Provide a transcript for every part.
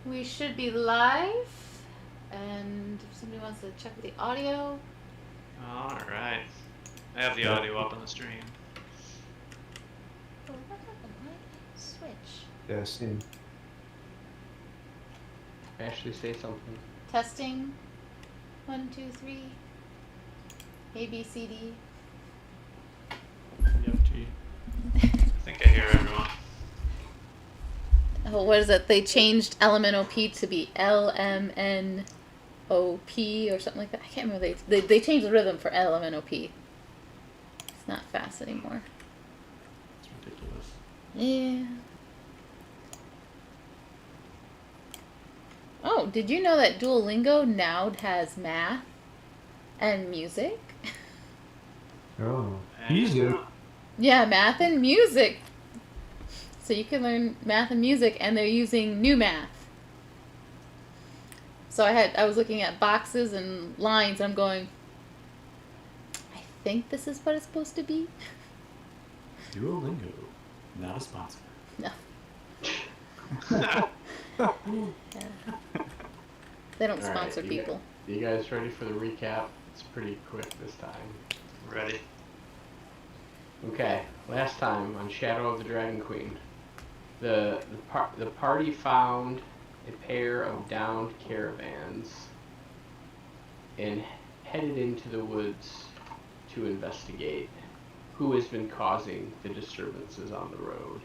We should be live, and if somebody wants to check the audio. Alright. I have the audio up on the stream. Oh, what happened? Why did I switch? Yeah, same. Ashley, say something. Testing. 1, 2, 3. A, B, C, D. Yep, G. I think I hear everyone. Oh, what is it? They changed LMNOP to be LMNOP or something like that. I can't remember. They changed the rhythm for LMNOP. It's not fast anymore. It's ridiculous. Yeah. Oh, did you know that Duolingo now has math and music? Oh, music. Yeah, math and music. So you can learn math and music, and they're using new math. So I was looking at boxes and lines, and I'm going, I think this is what it's supposed to be. Duolingo, not a sponsor. No. Yeah. They don't sponsor people. You guys ready for the recap? It's pretty quick this time. Ready. Okay, last time on Shadow of the Dragon Queen, the party found a pair of downed caravans and headed into the woods to investigate who has been causing the disturbances on the road.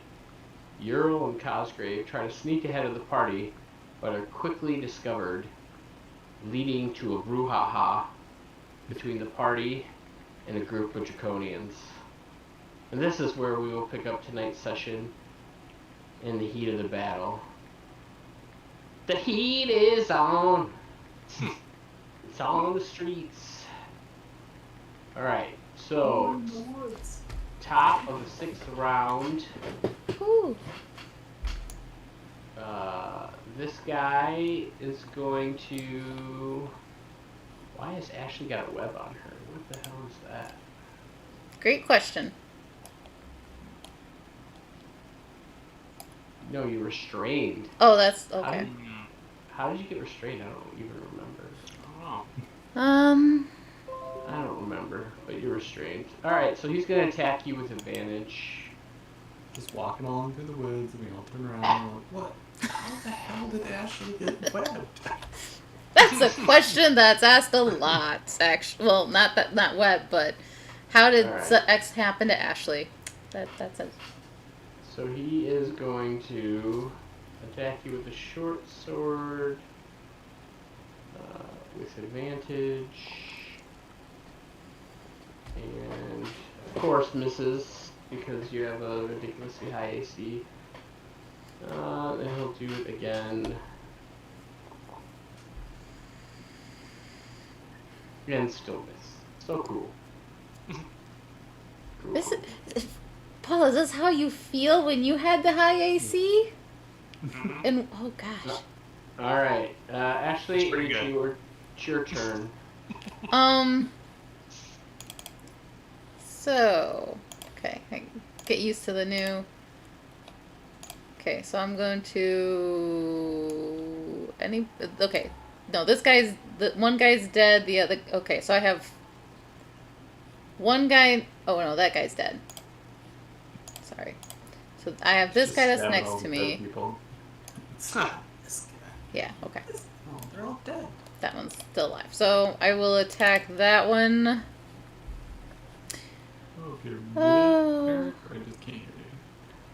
Ural and Cosgrave try to sneak ahead of the party, but are quickly discovered, leading to a brouhaha between the party and a group of Draconians. And this is where we will pick up tonight's session in the heat of the battle. The heat is on. It's on the streets. Alright, so top of the 6th round. Ooh. This guy is going to... Why has Ashley got a web on her? What the hell is that? Great question. No, you restrained. Oh, that's okay. How did you get restrained? I don't even remember. I don't remember, but you're restrained. Alright, so he's going to attack you with advantage. Just walking along through the woods, and we all turn around and we're like, what? How the hell did Ashley get webbed? That's a question that's asked a lot, actually. Well, not web, but how did X happen to Ashley? That's it. So he is going to attack you with a short sword with advantage, and of course misses because you have a ridiculously high AC. And he'll do it again. And still miss. So cool. Paul, is this how you feel when you had the high AC? And oh gosh. All right, Ashley, it's your turn. So, okay, I get used to the new. Okay, so I'm going to okay. No, one guy's dead, the other okay, so I have one guy. Oh no, that guy's dead. Sorry. So I have this guy that's next to me. It's not this guy. Yeah, okay. Oh, they're all dead. That one's still alive. So I will attack that one. Oh, if you're muted, Oh. Eric, or I just can't hear you.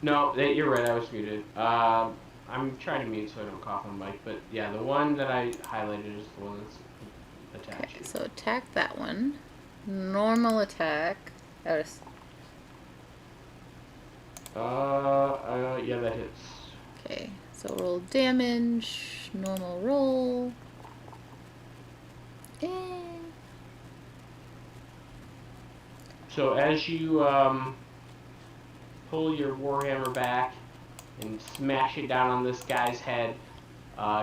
No, you're right. I was muted. I'm trying to mute so I don't cough on mic. But yeah, the one that I highlighted is the one that's attached. Okay, so attack that one. Normal attack. Yeah, that hits. Okay, so roll damage. Normal roll. So as you pull your warhammer back and smash it down on this guy's head,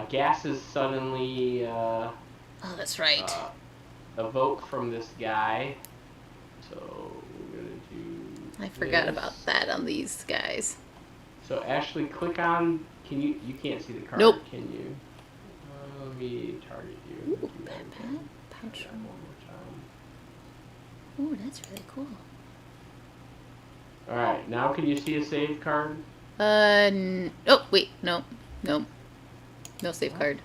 gases suddenly oh, that's right. evoke from this guy. So we're gonna do. I forgot about that on these guys. So Ashley, click on Can you? You can't see the card, Nope. can you? Let me target you. Ooh, Do that again. pouch. Try that one more time. Ooh, that's really cool. All right. Now, can you see a save card? Oh, wait. No. No. No save card.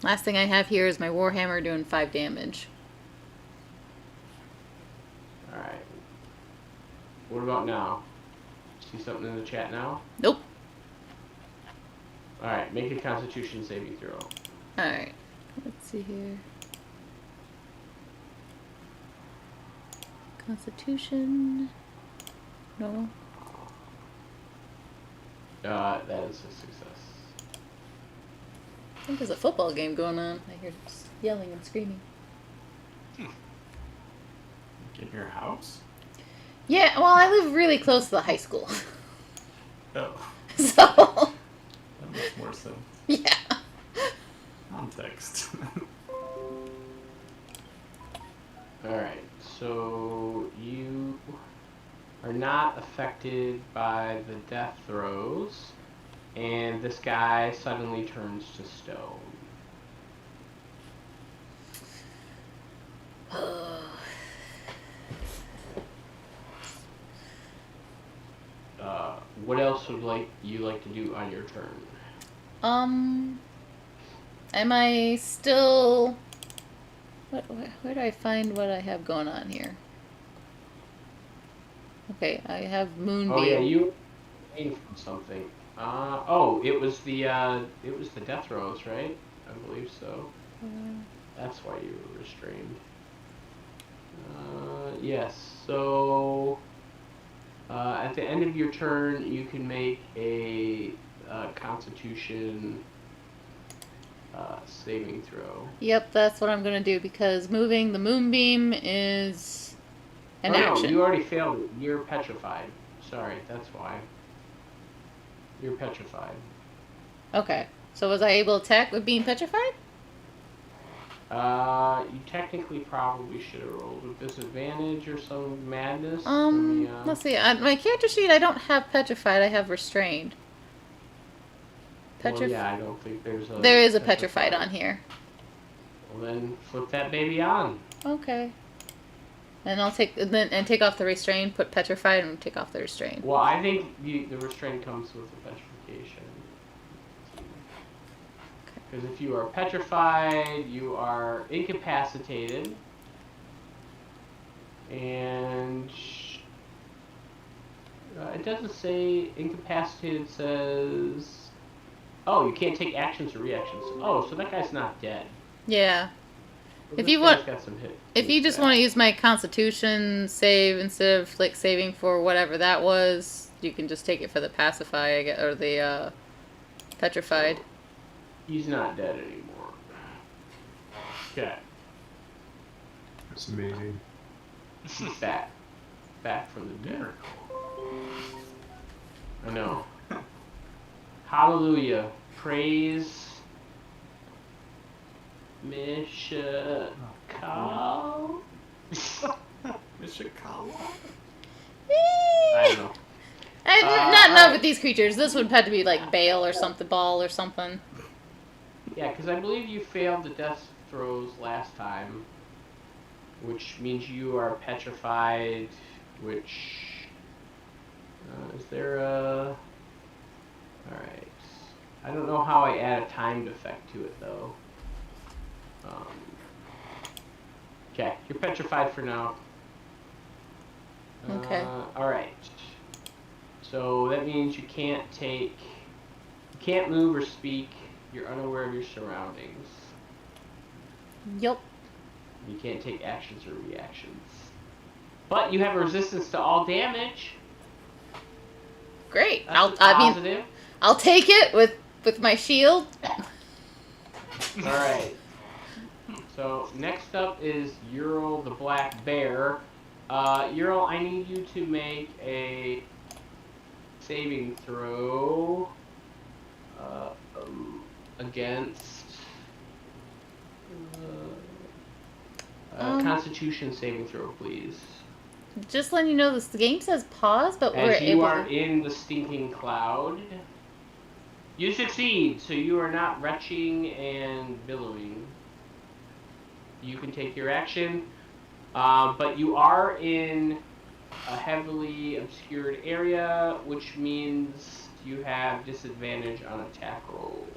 Last thing I have here is my Warhammer doing 5 damage. All right. What about now? See something in the chat now? Nope. All right. Make a Constitution saving throw. Alright. Let's see here. Constitution. No. That is a success. I think there's a football game going on. I hear just yelling and screaming. In your house? Yeah, well, I live really close to the high school. Oh, So, that makes more sense. yeah. Context. Alright, so you are not affected by the death throws, and this guy suddenly turns to stone. What else would you like to do on your turn? Am I still... Where do I find what I have going on here? Okay, I have Moonbeam. Oh yeah, you gained from something. It was the death throws, right? I believe so. That's why you were restrained. Yes. So at the end of your turn, you can make a Constitution saving throw. Yep, that's what I'm gonna do because moving the Moonbeam is an action. No, you already failed it. You're petrified. Sorry, that's why. You're petrified. Okay, so was I able to attack with being petrified? You technically probably should have rolled with disadvantage or some madness. Let's see. On my character sheet, I don't have petrified. I have restrained. Well, yeah, I don't think there's a... There is a petrified on here. Well, then flip that baby on. Okay. And I'll take take off the restrain, put petrified, and take off the restrain. Well, I think the restraint comes with the petrification. Because if you are petrified, you are incapacitated. And it doesn't say incapacitated, it says... Oh, you can't take actions or reactions. Oh, so that guy's not dead. Yeah. Well, If this you guy's want, got some hit. if you just want to use my Constitution save instead of like saving for whatever that was, you can just take it for the pacify, I guess, or the petrified. So, he's not dead anymore. Okay. That's amazing. He's back. Back from the dead. I know. Hallelujah. Praise Mishakal. Mishakawa? I don't know. I did not know with these creatures. This would have to be like Bale or something, Ball or something. Yeah, because I believe you failed the death throws last time, which means you are petrified, which... is there a... Alright. I don't know how I add a timed effect to it, though. Okay, you're petrified for now. Okay. Alright. So that means you can't move or speak. You're unaware of your surroundings. Yup. You can't take actions or reactions. But you have a resistance to all damage. Great. That's I mean, I'll take it with my shield. Alright. So next up is Ural the Black Bear. Ural, I need you to make a saving throw against Constitution saving throw, please. just letting you know, this the game says pause, but we're As you able are to... in the stinking cloud, you succeed, so you are not retching and billowing. You can take your action, but you are in a heavily obscured area, which means you have disadvantage on attack rolls.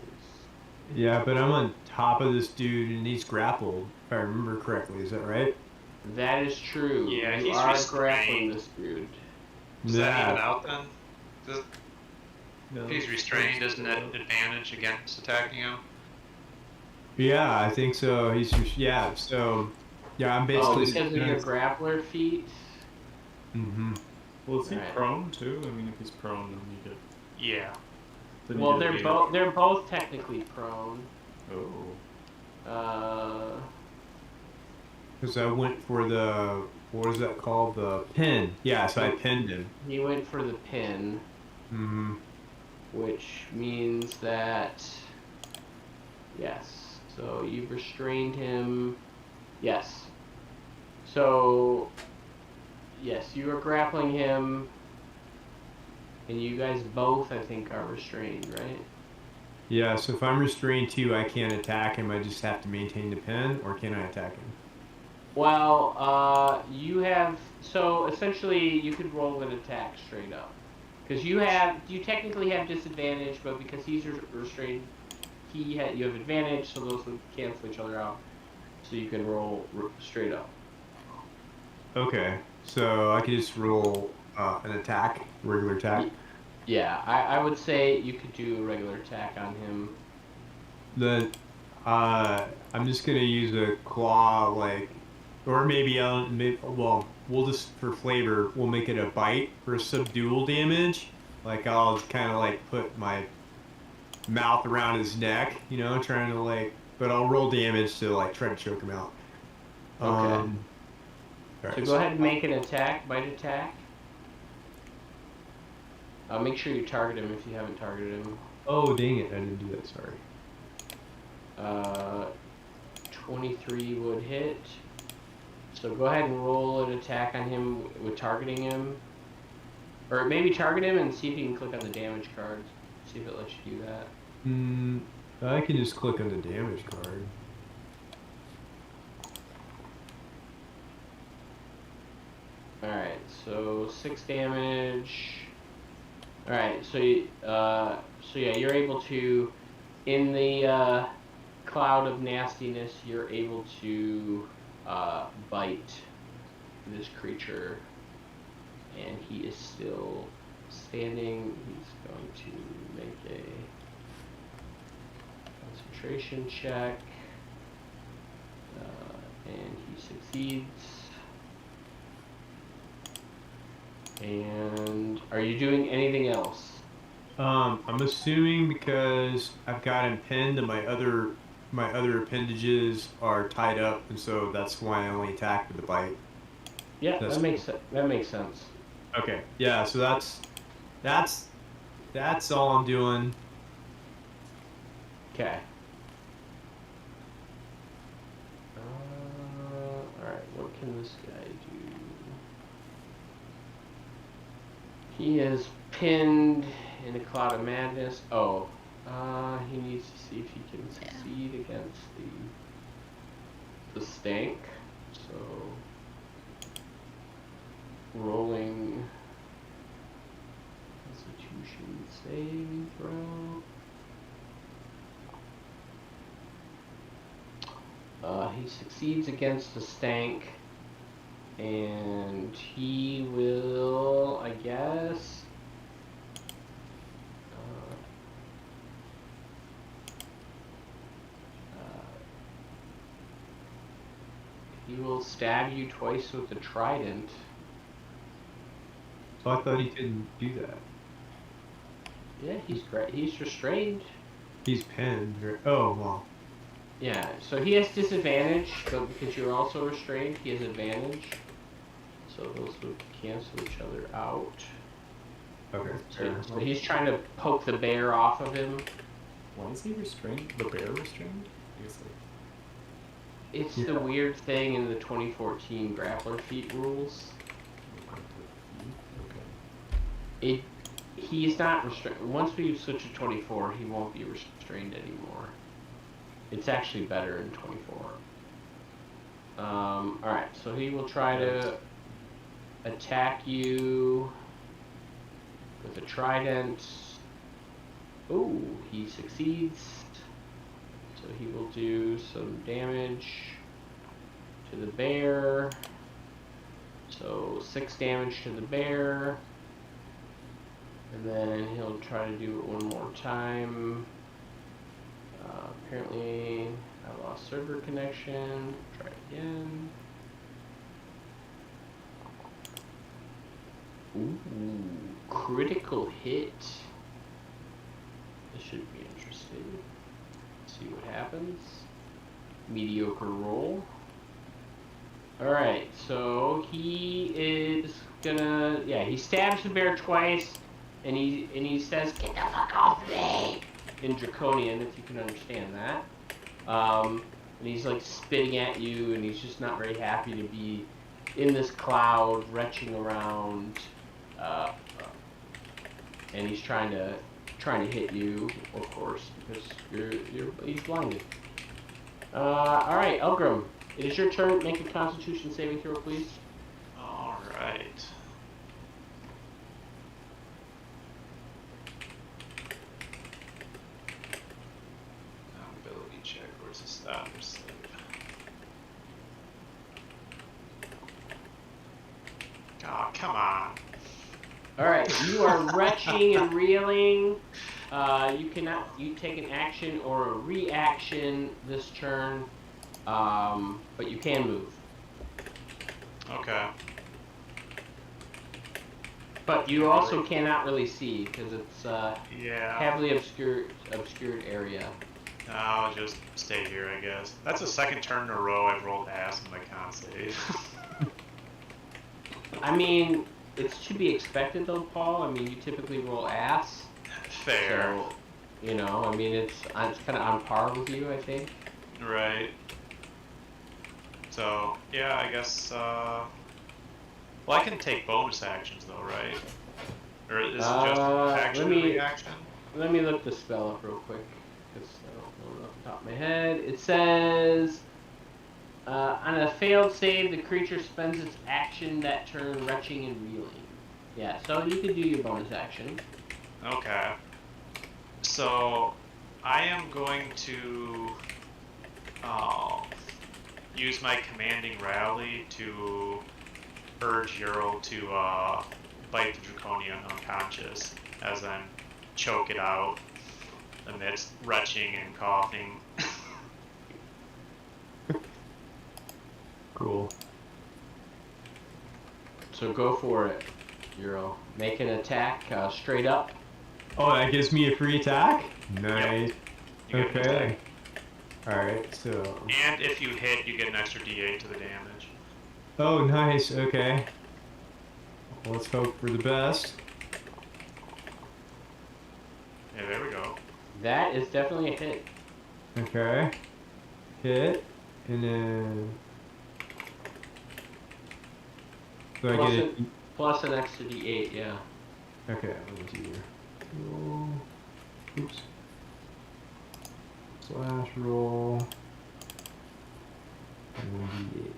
Yeah, but I'm on top of this dude and he's grappled, if I remember correctly. Is that right? That is true. Yeah, You he's are restrained. grappling this dude. Does that even Yeah. out then? No, If he's restrained, isn't that advantage against attacking him? Yeah, I think so. Yeah. So yeah, I'm Oh, basically. because of your grappler feat? Mm-hmm. Well, is he Alright. prone too? I mean, if he's prone, then you get. Yeah. Then you Well, get they're both technically prone. Oh. Because I went for the, what is that called? The pin. Yeah, so I pinned him. He went for the pin, Mm-hmm. which means that yes. So you've restrained him. Yes. So yes, you are grappling him, and you guys both, I think, are restrained, right? Yeah, so if I'm restrained too, I can't attack him. I just have to maintain the pin, or can I attack him? Well, you have, so essentially you could roll an attack straight up. Because you technically have disadvantage, but because he's restrained, you have advantage, so those would cancel each other out. So you can roll straight up. Okay, so I could just roll an attack, regular attack. Yeah, I would say you could do a regular attack on him. Then I'm just gonna use a claw, like, or maybe well, we'll just for flavor, we'll make it a bite for subdual damage. Like I'll kind of like put my mouth around his neck, you know, trying to like, but I'll roll damage to like try to choke him out. Okay. All So right, go ahead and make an attack, bite attack. Make sure you target him if you haven't targeted him. Oh dang it, I didn't do that. Sorry. 23 would hit. So go ahead and roll an attack on him with targeting him. Or maybe target him and see if you can click on the damage card. See if it lets you do that. I can just click on the damage card. Alright, so 6 damage. Alright, so yeah, you're able to, in the cloud of nastiness, you're able to bite this creature, and he is still standing. He's going to make a concentration check, and he succeeds. And are you doing anything else? I'm assuming because I've got him pinned and my other appendages are tied up, and so that's why I only attack with the bite. Yeah, that makes sense. Okay, yeah, so that's all I'm doing. Okay. Alright, what can this guy do? He is pinned in a cloud of madness. Oh, he needs to see if he can succeed against the stank. So, rolling Constitution saving throw. He succeeds against the stank, and he will, I guess, he will stab you twice with the trident. So I thought he couldn't do that. Yeah, he's great. He's restrained. He's pinned. Oh, well. Yeah, so he has disadvantage, but because you're also restrained, he has advantage. So those would cancel each other out. Okay. So he's trying to poke the bear off of him. Why is he restrained? The bear restrained? I guess It's the weird thing in the 2014 grappler feat rules. He's not restrained. Once we switch to 24, he won't be restrained anymore. It's actually better in 24. Alright, so he will try to attack you with a trident. Ooh, he succeeds. So he will do some damage to the bear. So 6 damage to the bear. And then he'll try to do it one more time. Apparently, I lost server connection. Try it again. Ooh, critical hit. This should be interesting. See what happens. Mediocre roll. Alright, so he is gonna, yeah, he stabs the bear twice, and he says, "Get the fuck off me!" in Draconian, if you can understand that. And he's like spitting at you, and he's just not very happy to be in this cloud, retching around, and he's trying to hit you, of course, because he's blinded. All right, Elgrim, it is your turn. Make a Constitution saving throw, please. All right. Ability check. Where's the stat? Save. Oh, come on. All right, you are retching and reeling. You take an action or a reaction this turn, but you can move. Okay. But you also cannot really see because it's Yeah. heavily obscured area. I'll just stay here, I guess. That's the second turn in a row I've rolled ass in my con save. I mean, it's to be expected though, Paul. I mean, you typically roll ass. Fair. So, you know, I mean, it's kind of on par with you, I think. Right. So, yeah, I guess, well, I can take bonus actions though, right? Or is it just action and reaction? Let me look the spell up real quick, because I don't know it off the top of my head. It says, on a failed save, the creature spends its action that turn retching and reeling. Yeah, so you could do your bonus action. Okay. So, I am going to use my commanding rally to urge Euro to bite the Draconian unconscious, as in choke it out amidst retching and coughing. Cool. So go for it, Euro. Make an attack straight up. Oh, that gives me a free attack? Nice. You get an Okay. attack. Alright, so... And if you hit, you get an extra d8 to the damage. Oh, nice, okay. Well, let's hope for the best. Yeah, there we go. That is definitely a hit. Okay. Hit, and then... So I Plus get it... Plus an extra d8, yeah. Okay, let me see here. Roll... Oops. Slash roll... And D8.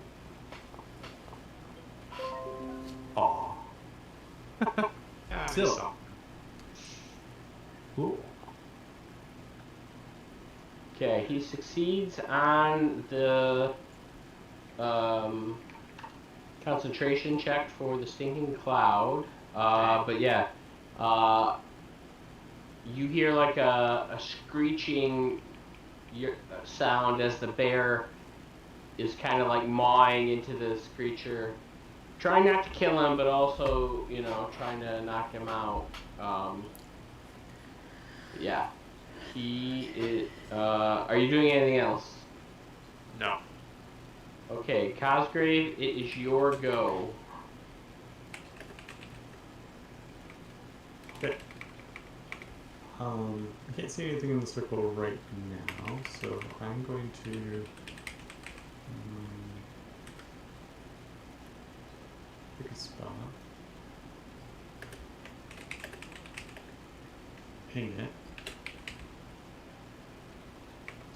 Aw. Yeah, I Still. missed something. Cool. Okay, he succeeds on the concentration check for the stinking cloud. But yeah, you hear like a screeching sound as the bear is kind of like mawing into this creature, trying not to kill him, but also, you know, trying to knock him out. Yeah. He is, are you doing anything else? No. Okay, Cosgrave, it is your go. Okay. I can't see anything in the circle right now, so I'm going to pick a spot. ping it.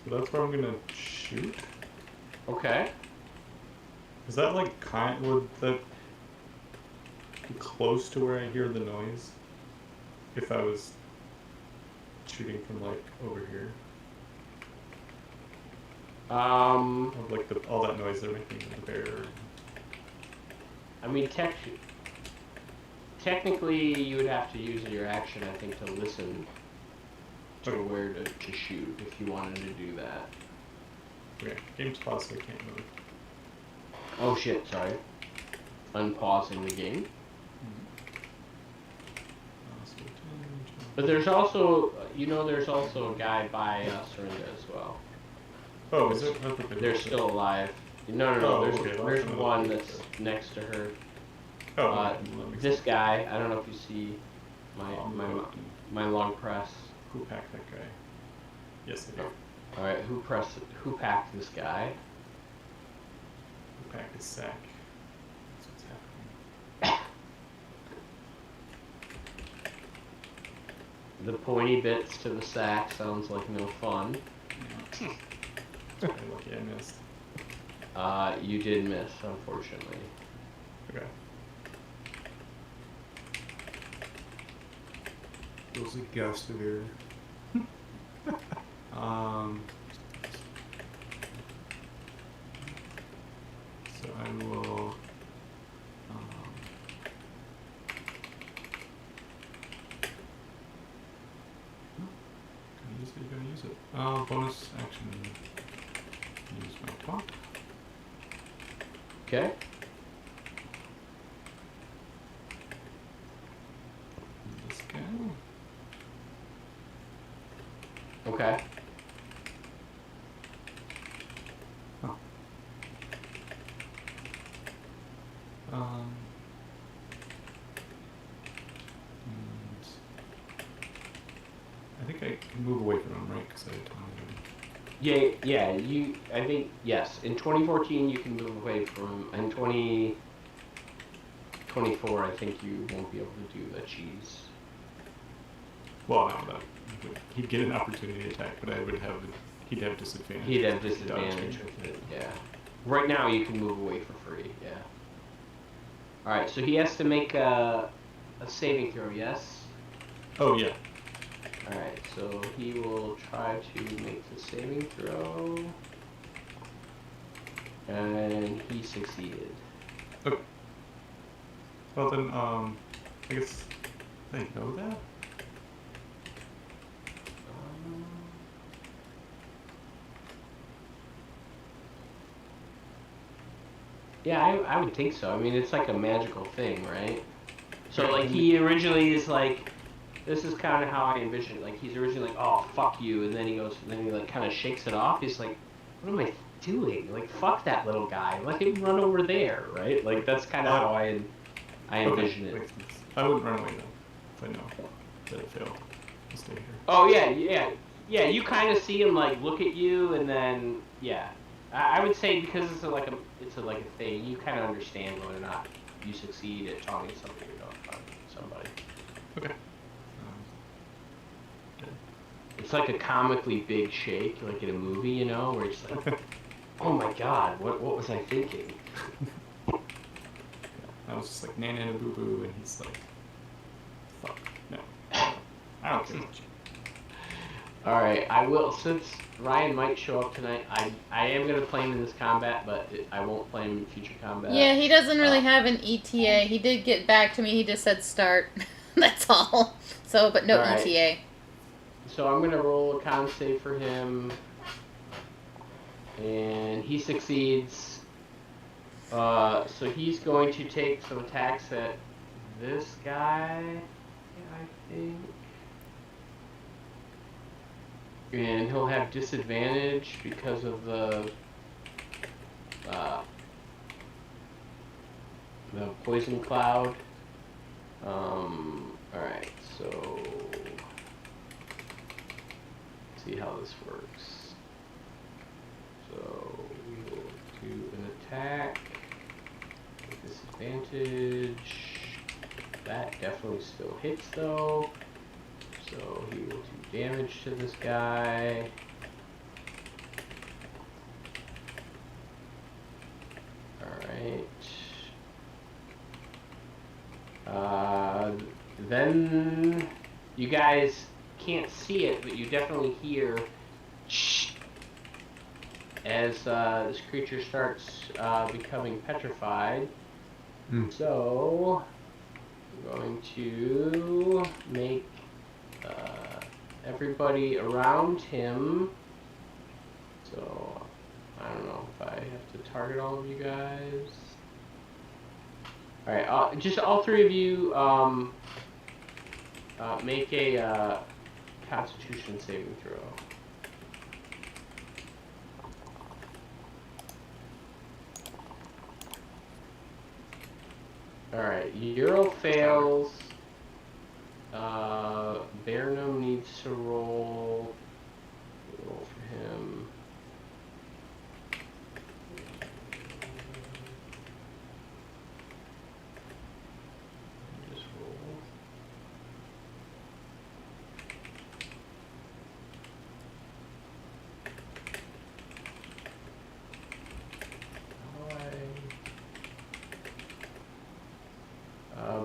So that's where I'm gonna shoot. Okay. Is that like would that be close to where I hear the noise? If I was shooting from like over here, of like all that noise they're making in the bear. I mean, technically, you would have to use your action, I think, to listen to where to shoot if you wanted to do that. Okay, game's paused, so I can't move. Oh shit! Sorry. Unpausing the game. But there's also, there's also a guy by Serinda as well. Oh, is it? I thought They're still alive. No. Oh, There's okay, there's one that's next to her. Oh, This guy. I don't know if you see my long press. Who packed that guy? Yes, I do. All right. Who packed this guy? Who packed his sack? That's what's happening. The pointy bits to the sack sounds like no fun. Yeah. Very lucky I missed. You did miss, unfortunately. Okay. Feels a gust of air. So I will. Gonna use it. Bonus action. Use my talk. Okay. This guy. Okay. Oh. And I think I can move away from him, right? Because I told him. Yeah. I think yes. In 2014, you can move away from. In 2024, I think you won't be able to do the cheese. Well, no, he'd get an opportunity attack, but he'd have disadvantage. He'd have disadvantage with it. Yeah. Right now, you can move away for free. Yeah. All right. So he has to make a saving throw. Yes. Oh yeah. Alright, so he will try to make the saving throw. And he succeeded. Okay. Well then, I guess they know that? Yeah, I would think so. I mean, it's like a magical thing, right? So, like, he originally is like, this is kind of how I envision it. Like, he's originally like, oh, fuck you, and then he goes, and then he, like, kind of shakes it off. He's like, what am I doing? Like, fuck that little guy. Let him run over there, right? Like, that's kind of how I envision it. I wouldn't run away, though, if I know that it failed. I'll stay here. Oh, yeah, you kind of see him, like, look at you, and then, yeah. I would say because it's like a thing, you kind of understand whether or not you succeed at taunting somebody or don't taunt somebody. Okay. It's like a comically big shake, like in a movie, where it's like, oh my god, what was I thinking? I was just like, nana boo boo, and he's like, fuck, no. I don't care. Alright, I will, since Ryan might show up tonight, I am going to play him in this combat, but I won't play him in future combat. Yeah, he doesn't really have an ETA. He did get back to me. He just said start. That's all. So, but no right. ETA. So I'm going to roll a con save for him. And he succeeds. So he's going to take some attacks at this guy, I think. And he'll have disadvantage because of the poison cloud. Alright, so let's see how this works. So we will do an attack with disadvantage. That definitely still hits though. So he will do damage to this guy. Alright. Then you guys can't see it, but you definitely hear as this creature starts becoming petrified. So I'm going to make everybody around him. So I don't know if I have to target all of you guys. All right, just all three of you make a Constitution saving throw. Alright, Euro fails. Bernum needs to roll. Roll for him. Just roll.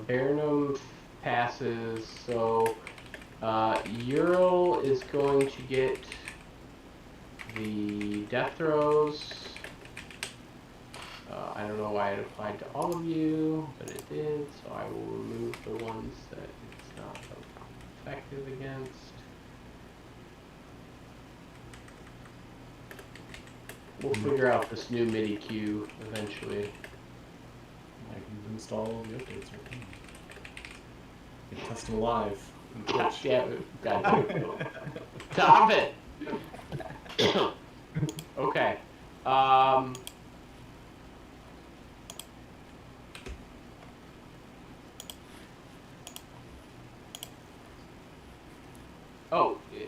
Bernum passes, so Ural is going to get the death throws. I don't know why it applied to all of you, but it did, so I will remove the ones that it's not effective against. We'll figure out this new MIDI queue eventually. I can install all the updates right now. You can test them live on God Twitch. damn it. God damn it. Stop it! Okay. Oh,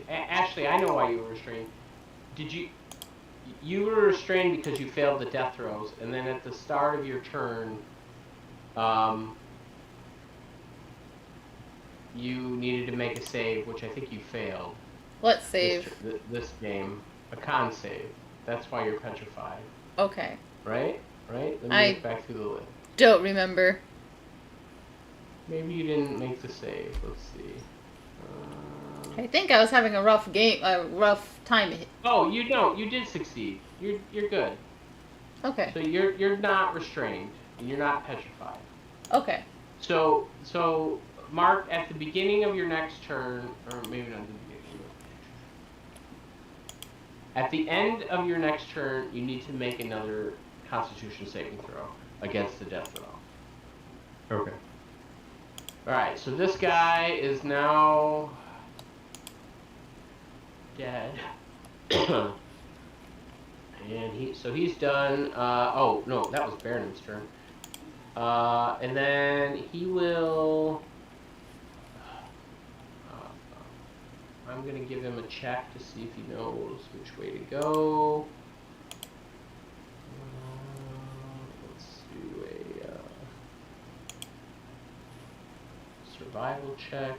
Ashley, I know why you were restrained. Did you... You were restrained because you failed the death throws, and then at the start of your turn, you needed to make a save, which I think you failed. What save? This game. A con save. That's why you're petrified. Okay. Right? Right? Let me I look back through the list. don't remember. Maybe you didn't make the save. Let's see. I think I was having a rough time. Oh, you know, you did succeed. You're good. Okay. So you're not restrained. And you're not petrified. Okay. So Mark, at the beginning of your next turn, or maybe not the beginning. At the end of your next turn, you need to make another Constitution saving throw against the death throw. Okay. Alright, so this guy is now dead. And he's done. Oh no, that was Baron's turn. And then he will. I'm gonna give him a check to see if he knows which way to go. Let's do a survival check.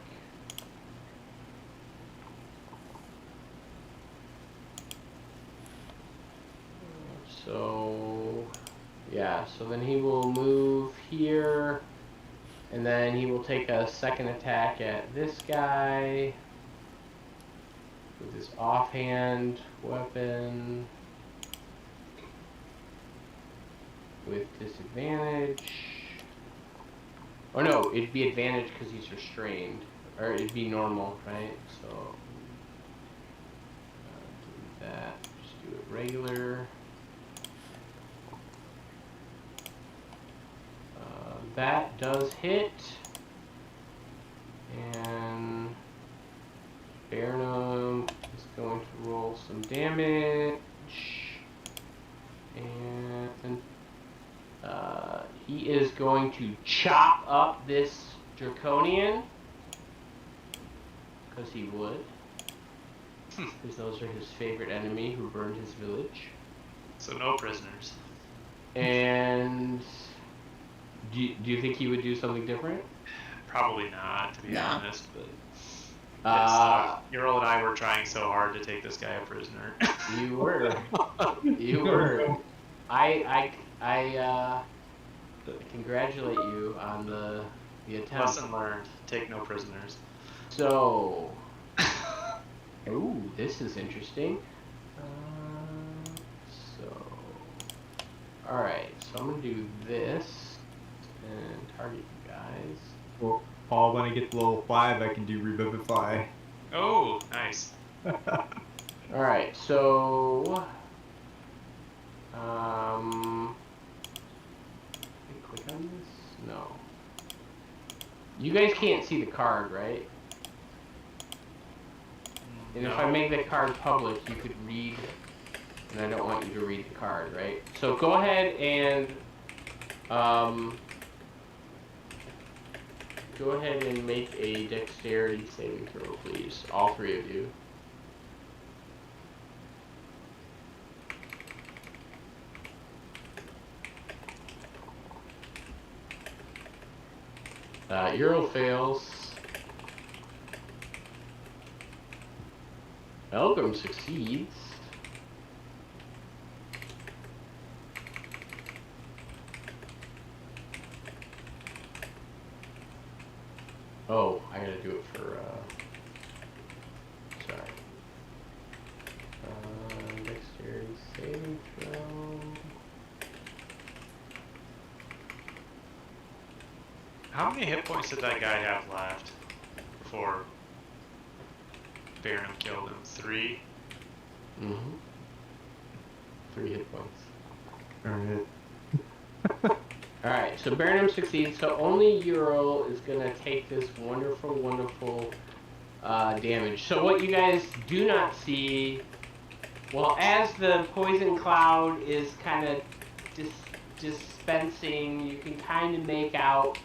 So, yeah, so then he will move here, and then he will take a second attack at this guy with his offhand weapon with disadvantage. Oh no, it'd be advantage because he's restrained, or it'd be normal, right? So, do that, just do it regular. That does hit, and Bernum is going to roll some damage, and he is going to chop up this Draconian, because he would, because those are his favorite enemy who burned his village. So no prisoners. And do you think he would do something different? Probably not, to be Nah. honest, but Ural and I were trying so hard to take this guy a prisoner. You were. You were. I congratulate you on the attempt. Lesson learned: take no prisoners. So, ooh, this is interesting. All right. So I'm gonna do this and target you guys. Well, Paul, when I get to level 5, I can do Revivify. Oh, nice. All right. So, click on this. No. You guys can't see the card, right? And if I make the card public, you could read, and I don't want you to read the card, right? So go ahead and make a dexterity saving throw, please. All three of you. Euro fails. Elgrim succeeds. Oh, I gotta do it for, sorry. Dexterity saving throw. How many hit points did that guy have left before Baron killed him? 3? Mm-hmm. 3 hit points. Alright. Alright, so Baronum succeeds, so only Euro is gonna take this wonderful, wonderful damage. So what you guys do not see, well, as the poison cloud is kind of dispensing, you can kind of make out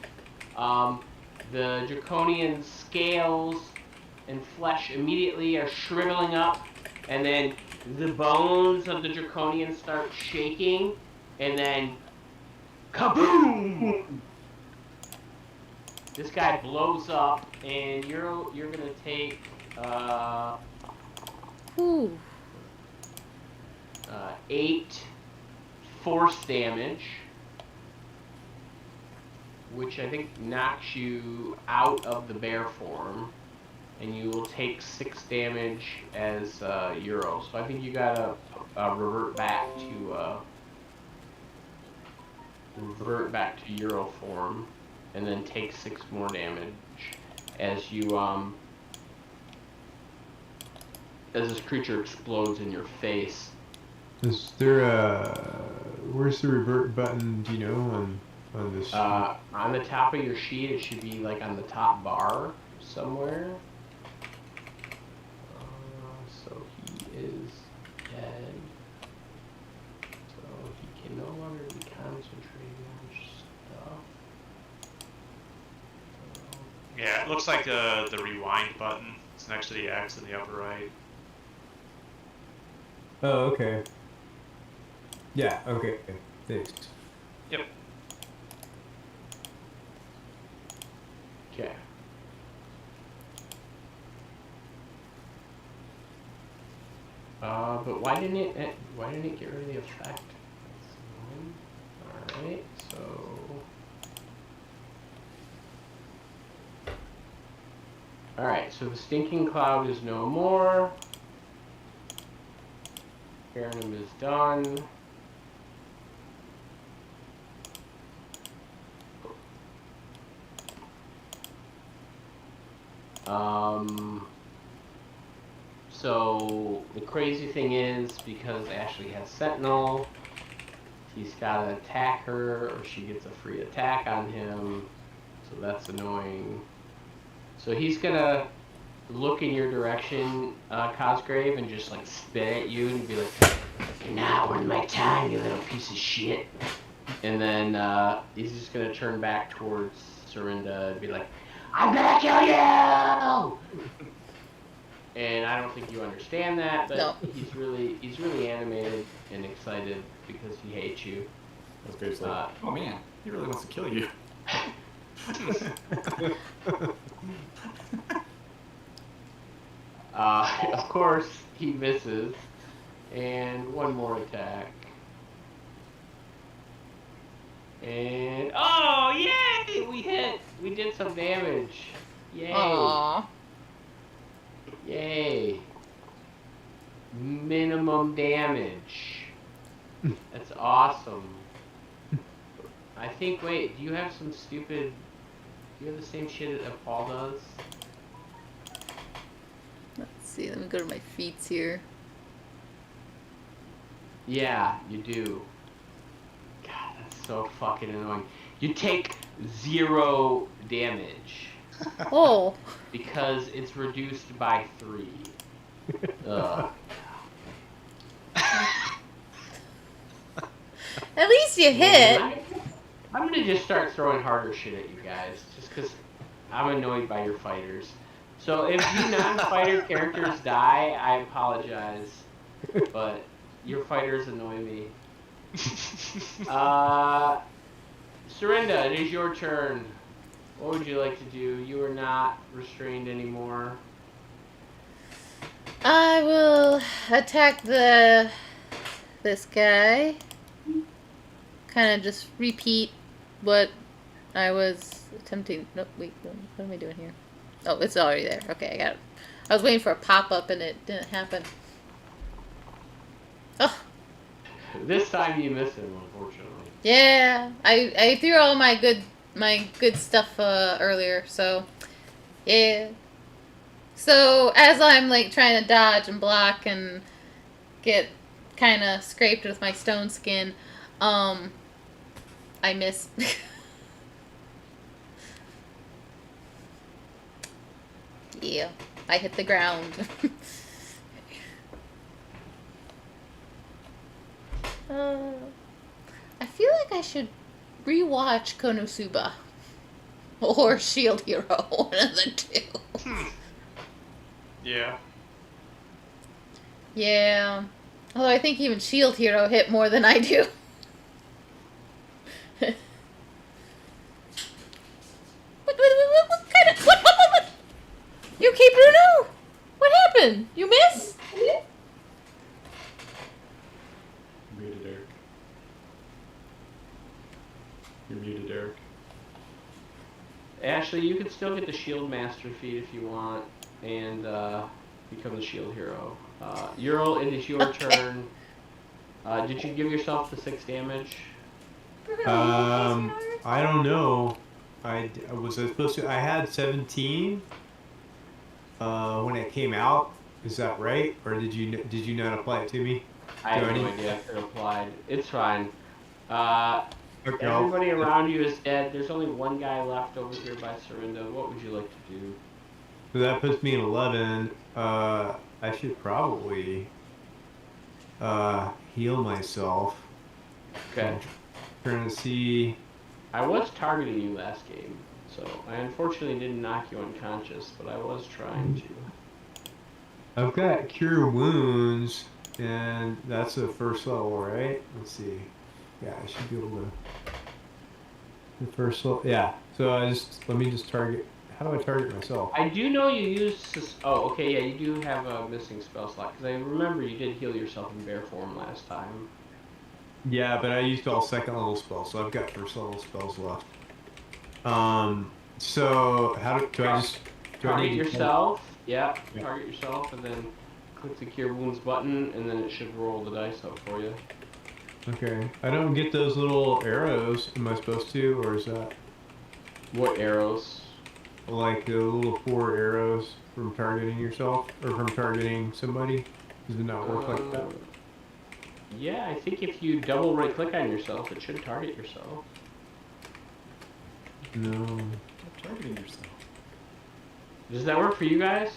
the draconian scales and flesh immediately are shriveling up, and then the bones of the draconian start shaking, and then kaboom! This guy blows up, and you're gonna take 8 force damage, which I think knocks you out of the bear form, and you will take 6 damage as Euro. So I think you gotta revert back to Euro form, and then take 6 more damage as you as this creature explodes in your face. Is there where's the revert button, do you know, on this? On the top of your sheet, it should be like on the top bar somewhere. So he is dead. So he can no longer be concentrating on stuff. Yeah, it looks like the rewind button. It's next to the X in the upper right. Oh, okay. Yeah, okay. Thanks. Yep. Okay. But why didn't it get rid of the effect? Alright, so alright, so the stinking cloud is no more. Baronum is done. So the crazy thing is, because Ashley has Sentinel, he's got to attack her, or she gets a free attack on him. So that's annoying. So he's gonna look in your direction, Cosgrave, and just like spit at you and be like, "You're not worth my time, you little piece of shit." And then he's just gonna turn back towards Serinda and be like, "I'm gonna kill you!" And I don't think you understand that, but No. he's really animated and excited because he hates you. That's basically like, oh man, he really wants to kill you. Of course, he misses. And one more attack. And oh, yay! We hit. We did some damage. Yay! Aww. Yay! Minimum damage. That's awesome. I think. Wait, do you have some stupid? Do you have the same shit that Paul does? Let's see. Let me go to my feats here. Yeah, you do. God, that's so fucking annoying. You take 0 damage Oh. because it's reduced by 3. Ugh. At least you hit. I'm gonna just start throwing harder shit at you guys, just because I'm annoyed by your fighters. So if you non-fighter characters die, I apologize, but your fighters annoy me. Serinda, it is your turn. What would you like to do? You are not restrained anymore. I will attack this guy. Kind of just repeat what I was attempting. No, wait, what am I doing here? Oh, it's already there. Okay, I got it. I was waiting for a pop-up and it didn't happen. Oh. This time you missed him, unfortunately. Yeah, I threw all my good stuff earlier, so yeah. So as I'm like trying to dodge and block and get kind of scraped with my stone skin, I miss. Yeah, I hit the ground. I feel like I should rewatch Konosuba or Shield Hero, one of the two. Yeah. Yeah. Although I think even Shield Hero hit more than I do. What kind of... What? You okay, Bruno? What happened? You miss? Muted, Eric. You're muted, Eric. Ashley, you can still get the Shield Master feat if you want, and become the Shield Hero. Ural, it is your turn. Did you give yourself the 6 damage? I don't know. Was I supposed to? I had 17 when it came out. Is that right, or did you not apply it to me? I have no idea if it applied. It's fine. Okay. Everybody around you is dead. There's only one guy left over here by Serinda. What would you like to do? So that puts me in 11. I should probably heal myself. Okay. Trying to see. I was targeting you last game, so I unfortunately didn't knock you unconscious, but I was trying to. I've got Cure Wounds, and that's a first level, right? Let's see. Yeah, I should be able to. The first level. Yeah. So let me just target. How do I target myself? I do know you used. Oh, okay, yeah, you do have a missing spell slot because I remember you did heal yourself in bear form last time. Yeah, but I used all second level spells, so I've got first level spells left. So how do I just target yourself? Yeah, target yourself, and then click the Cure Wounds button, and then it should roll the dice up for you. Okay, I don't get those little arrows. Am I supposed to, or is that what arrows? Like the little 4 arrows from targeting yourself or from targeting somebody? Does it not work like that? Yeah, I think if you double right click on yourself, it should target yourself. No. Stop targeting yourself. Does that work for you guys?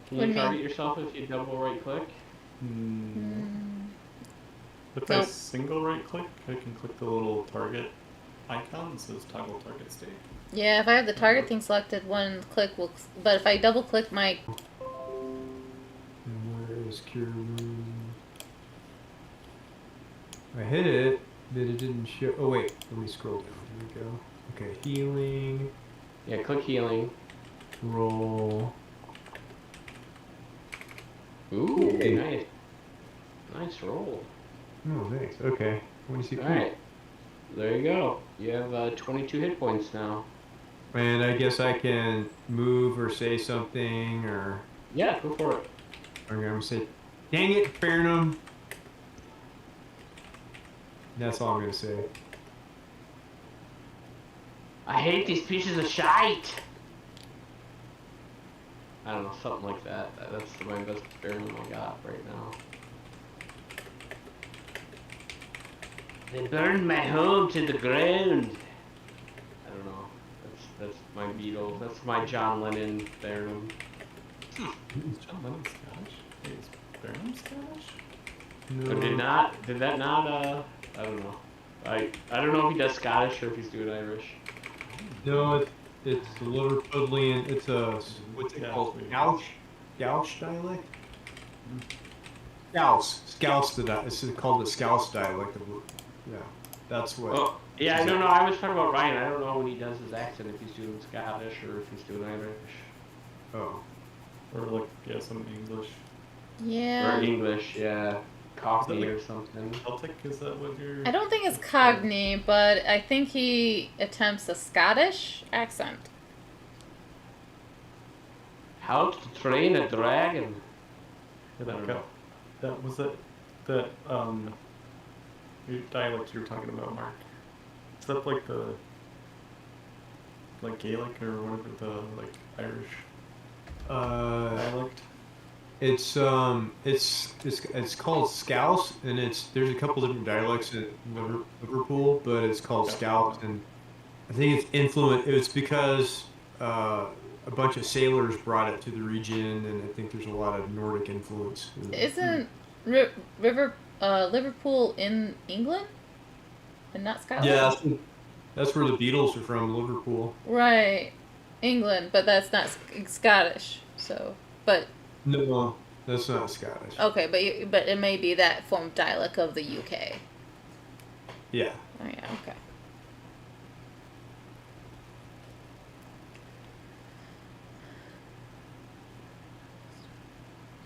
Can What do you you target mean? yourself if you double right click? If Nope. I single right click, I can click the little target icon that says toggle target state. Yeah, if I have the target thing selected, one click will. But if I double click my. And where is Cure Wounds? I hit it, but it didn't show. Oh wait, let me scroll down. Here we go. Okay, healing. Yeah, click healing. Roll. Ooh, nice. Nice roll. Oh, thanks. Okay. When you see Alright. There you go. You have 22 hit points now. And I guess I can move or say something or. Yeah, go for it. I'm gonna say, dang it, Farnham. That's all I'm gonna say. I hate these pieces of shite. I don't know, something like that. That's my best experiment I got right now. They burned my home to the ground. I don't know. That's my Beatles. That's my John Lennon theorem. Is John Lennon Scottish? Wait, is Barnum Scottish? No. Or did that not, I don't know. I don't know if he does Scottish or if he's doing Irish. No, it's Liverpudlian. It's a what's it called? Gauch dialect. Scouse it's called the Scouse dialect. Yeah, that's what. Oh, yeah, I don't know. I was talking about Ryan. I don't know when he does his accent, if he's doing Scottish or if he's doing Irish. Oh. Or like, yeah, some English. Yeah. Or English, yeah. Cockney or something. Celtic, is that what you're... I don't think it's Cockney, but I think he attempts a Scottish accent. How to train a dragon. Yeah, I don't know. that was that your dialect you were talking about, Mark. Is that like the Gaelic or whatever the like Irish dialect? It's called Scouse, and there's a couple different dialects in Liverpool, but it's called Scouse, and I think it's influenced. It's because a bunch of sailors brought it to the region, and I think there's a lot of Nordic influence. Isn't Liverpool in England and not Scotland? Yeah, that's where the Beatles are from, Liverpool. Right, England, but that's not Scottish. So, but No, that's not Scottish. okay, but it may be that form of dialect of the UK. Yeah. Oh yeah, okay.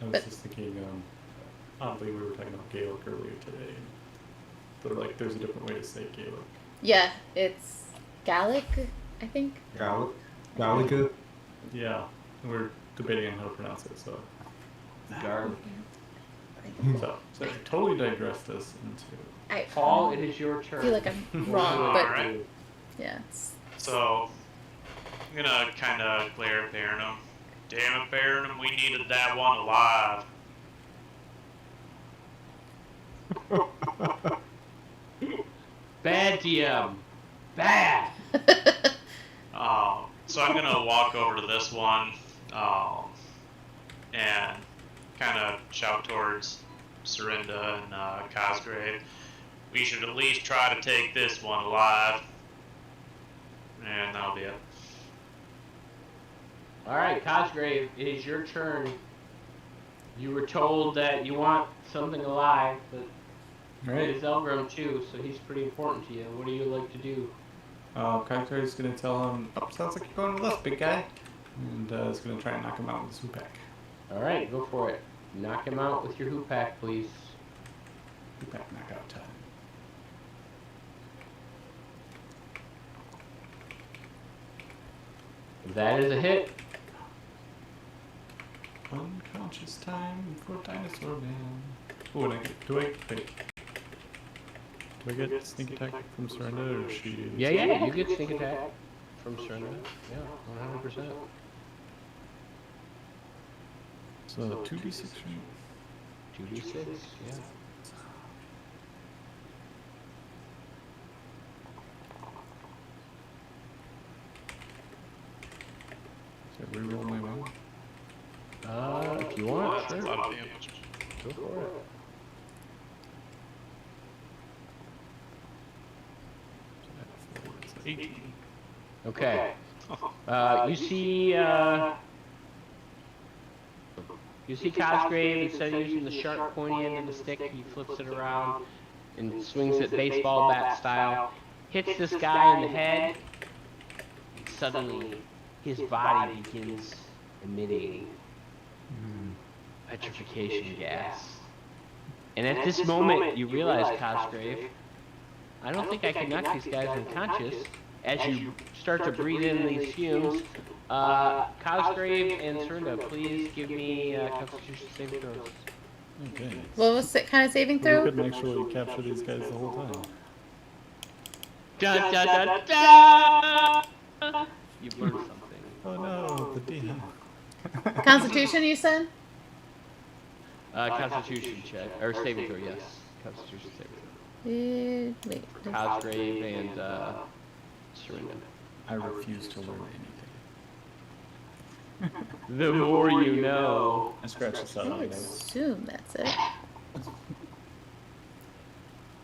I was But- just thinking, oddly, we were talking about Gaelic earlier today. But like, there's a different way to say Gaelic. Yeah, it's Gaelic, I think. Galaga. Yeah, and we're debating on how to pronounce it. So Garlic. so I totally digressed this into. Paul, it is your turn. I feel like I'm wrong, but Alright. yeah. So, I'm gonna kind of glare at Barnum. Damn it, Barnum, we needed that one alive. Bad DM. Bad. So I'm gonna walk over to this one, and kind of shout towards Serinda and Cosgrave. We should at least try to take this one alive. And that'll be it. Alright, Cosgrave, it is your turn. You were told that you want something alive, but Right. it's Elgrim too, so he's pretty important to you. What do you like to do? Kaiser's gonna tell him, "Oh, sounds like you're going with us, big guy," and is gonna try and knock him out with his hoopak. Alright, go for it. Knock him out with your hoopak, please. Hoopak knockout time. That is a hit. Unconscious time for Dinosaur Man. Oh, and do I get sneak attack from Serena, or she? Yeah, you get sneak attack from Serena. Yeah, 100%. So 2d6 right? 2d6, yeah. So I reroll my one. If you want, That's a sure. lot of damage. Go for it. So that's 4, it's 18. Okay. You see Cosgrave, instead of using the sharp pointy end of the stick, he flips it around and swings it baseball bat style, hits this guy in the head, and suddenly his body begins emitting petrification gas. And at this moment, you realize, Cosgrave, I don't think I can knock these guys unconscious. As you start to breathe in these fumes, Cosgrave and Serinda, please give me Constitution saving throws. Okay. What was it kind of saving We throw? couldn't actually capture these guys the whole time. Dun, dun, dun, dun! You've learned something. Oh no, the DM. Constitution, you said? Constitution check, or saving throw, yes. Constitution saving throw. Wait. For Cosgrave and Serinda. I refuse to learn anything. The more you know. I scratched this out I on my would notes. assume that's it.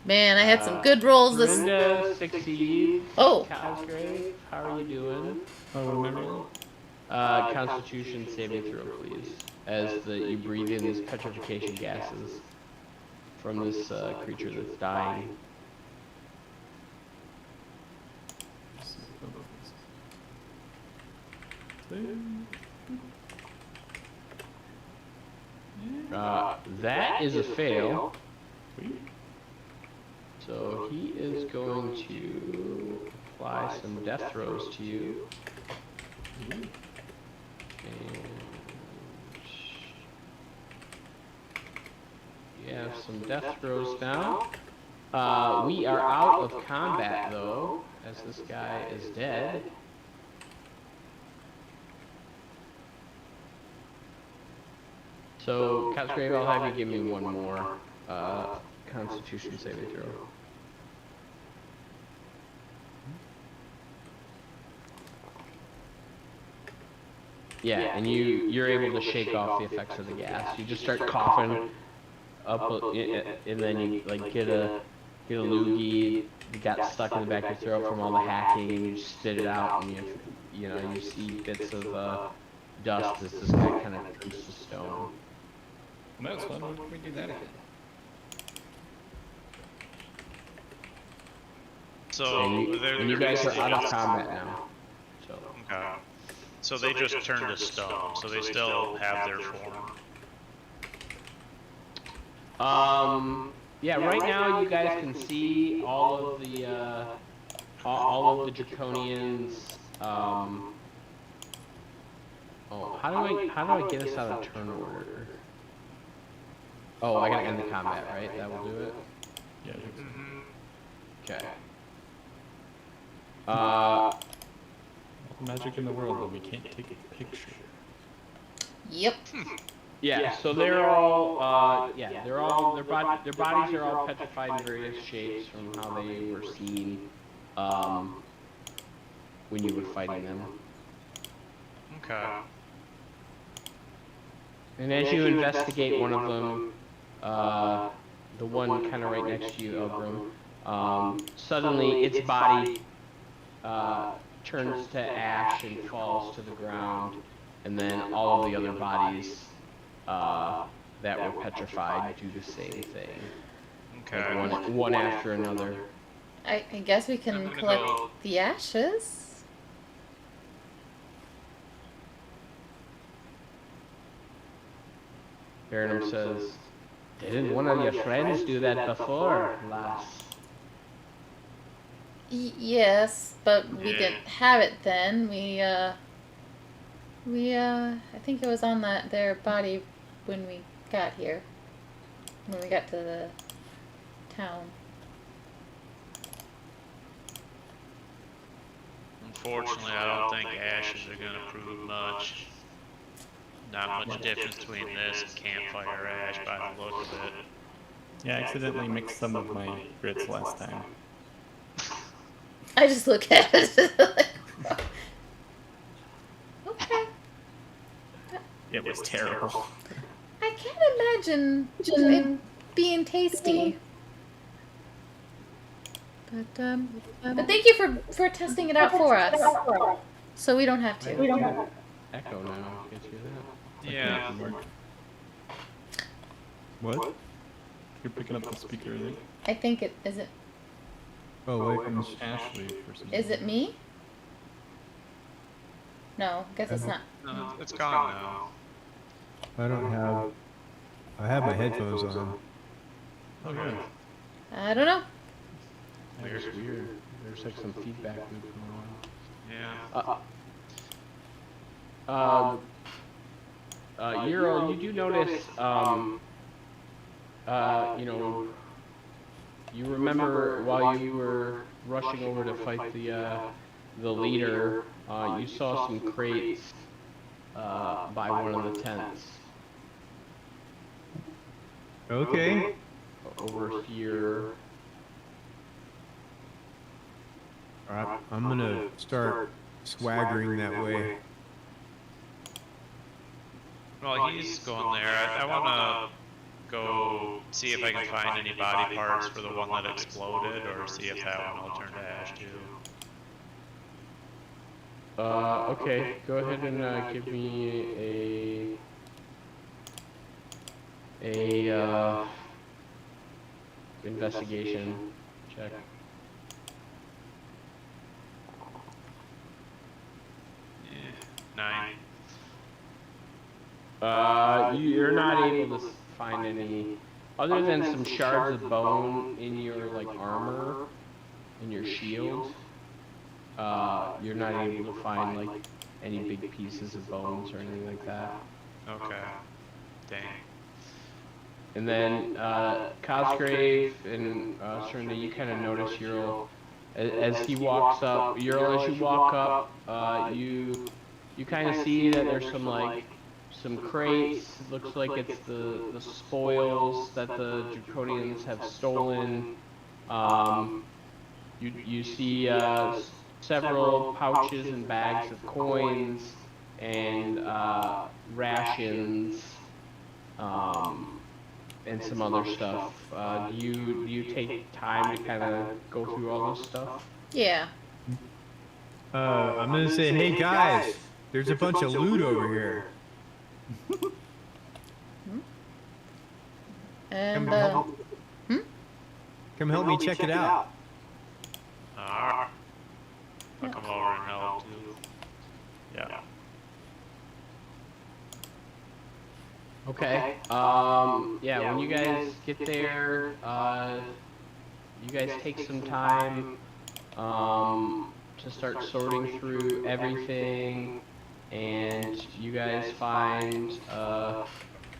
Man, I had some good rolls this. Serinda succeeds. Oh. Cosgrave, how are you doing? Oh, remember? Constitution saving throw, please. As you breathe in these petrification gases from this creature that's dying. That is a fail. So he is going to apply some death throws to you. And you have some death throws now. We are out of combat though, as this guy is dead. So, Cosgrave, I'll have you give me one more Constitution saving throw. Yeah, and you're able to shake off the effects of the gas. You just start coughing up, and then you like get a loogie that got stuck in the back of your throat from all the hacking, and you just spit it out, and you see bits of dust as this guy kind of turns to stone. That was fun. When can we do that again? So And you guys are out of combat now. So. Okay. So they just turned to stone, so they still have their form. Yeah. Right now, you guys can see all of the draconians. Oh, how do I get us out of turn order? Oh, I gotta end the combat, right? That will do it. Yeah, I think so. Okay. All the magic in the world, but we can't take a picture. Yep. Yeah, so they're all, their bodies are all petrified in various shapes from how they were seen, when you were fighting them. Okay. And as you investigate one of them, the one kind of right next to you, Elgrim, suddenly its body turns to ash and falls to the ground, and then all of the other bodies that were petrified do the same thing. Okay. Like one after another. I guess we can collect the ashes. Baronum says, "Didn't one of your friends do that before, lass?" Yes, but we didn't have it then. I think it was on their body when we got here. When we got to the town. Unfortunately, I don't think ashes are going to prove much. Not much difference between this and campfire ash by the look of it. Yeah, I accidentally mixed some of my grits last time. I just look at it. Like, okay. It was terrible. I can't imagine it being tasty. But thank you for testing it out for us, so we don't have to. Echo now. Can't you hear that? Yeah. What? You're picking up the speaker, is it? I think it is it. Oh, wait, from Ashley for some Is it me? No, I guess it's not. No, it's gone now. I don't have I have my headphones on. Okay. I don't know. That's weird. There's like some feedback loop going on. Yeah. Euro, you do notice, you know, you remember while you were rushing over to fight the leader, you saw some crates by one of the tents Okay. over here. All right, I'm gonna start swaggering that way. Well, he's going there. I want to go see if I can find any body parts for the one that exploded, or see if that one will turn to ash too. Okay, go ahead and give me a investigation check. Yeah, 9. You're not able to find any, other than some shards of bone in your like armor, in your shield. You're not able to find like any big pieces of bones or anything like that. Okay. Dang. And then Cosgrave and Serena, you kind of notice Ural as he walks up. Ural, as you walk up, you kind of see that there's some crates. It looks like it's the spoils that the Draconians have stolen. You see several pouches and bags of coins and rations. And some other stuff. Do you take time to kind of go through all this stuff? Yeah. I'm gonna say, hey guys, there's a bunch of loot over here. And Come help me check it out. Alright. I'll come over and help too. Yeah. Okay. Yeah, when you guys get there, you guys take some time to start sorting through everything, and you guys find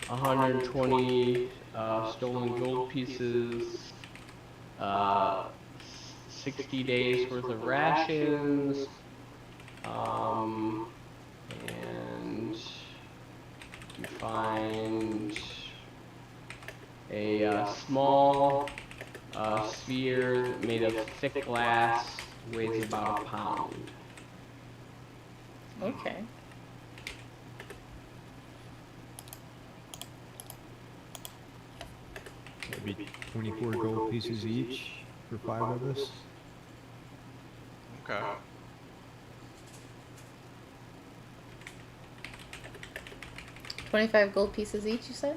120 stolen gold pieces, 60 days worth of rations, and you find a small sphere made of thick glass, weighs about a pound. okay. Maybe 24 gold pieces each for 5 of us. Okay. $25 gold pieces each, you said?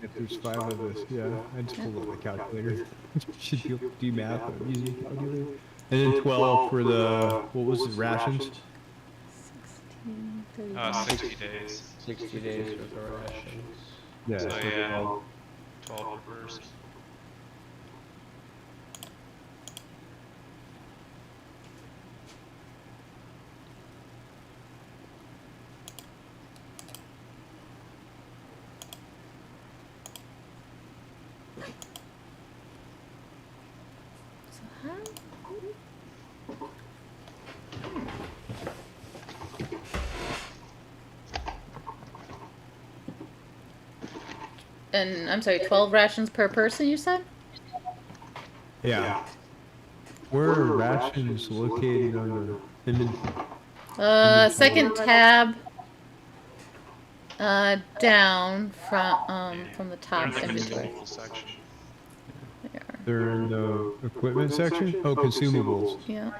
If there's 5 of us, yeah. I just pulled up my calculator. Should be able to do math, but I'm using a calculator. And then 12 for the, what was the rations? 16, 60 days. 60 days worth of rations. Yeah, So so yeah, 12 per person. So how? And I'm sorry, 12 rations per person, you said? yeah. Where are rations located on the inventory? Second tab. Down from the top They're in the inventory. consumable section. There. They're in the equipment section? Oh, consumables. Yeah.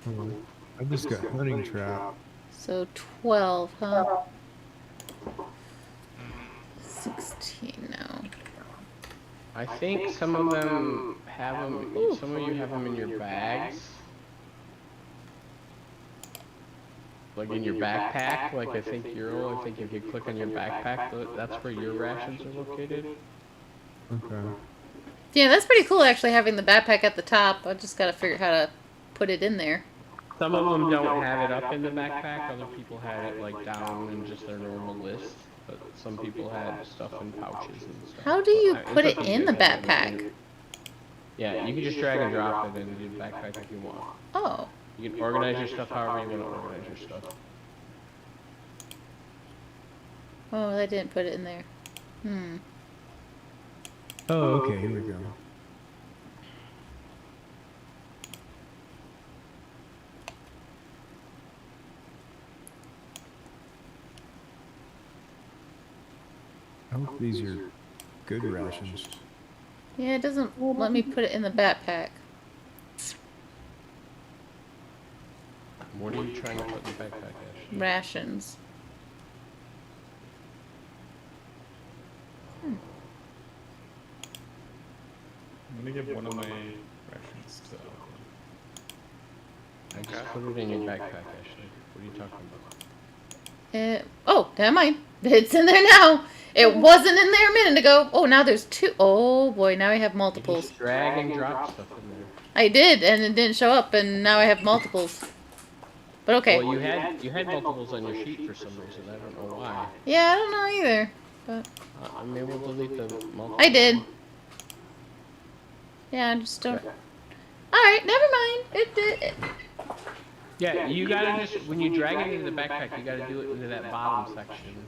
Oh, I just got hunting trap. So 12, huh? 16 now. I think some of them have them. Some of you have them in your bags. like in your backpack. Like I think Euro. I think if you click on your backpack, that's where your rations are located. Okay. Yeah, that's pretty cool actually having the backpack at the top. I just gotta figure out how to put it in there. Some of them don't have it up in the backpack. Other people had it like down in just their normal list. But some people had stuff in pouches and stuff. How do But, you it's put up it to you in the guys have it backpack? Yeah, you can just drag and drop it into the backpack if you want. Oh. You can organize your stuff however you want to organize your stuff. Oh, I didn't put it in there. Oh, okay. Here we go. I hope these are good rations. Yeah, it doesn't let me put it in the backpack. What are you trying to put in the backpack, Ash? Rations. I'm gonna give one of my rations to I just put it in your backpack, Ashley. What are you talking about? Oh, never mind. It's in there now. It wasn't in there a minute ago. Oh, now there's two. Oh boy, now I have You multiples. just drag and drop stuff in there. I did, and it didn't show up, and now I have multiples. But okay. Well, you had multiples on your sheet for some reason. I don't know why. Yeah, I don't know either. But I'm able to delete the multiple. I did. Yeah, I just don't. Okay. All right, never mind. It did. Yeah, you gotta just when you drag it into the backpack, you gotta do it into that bottom section.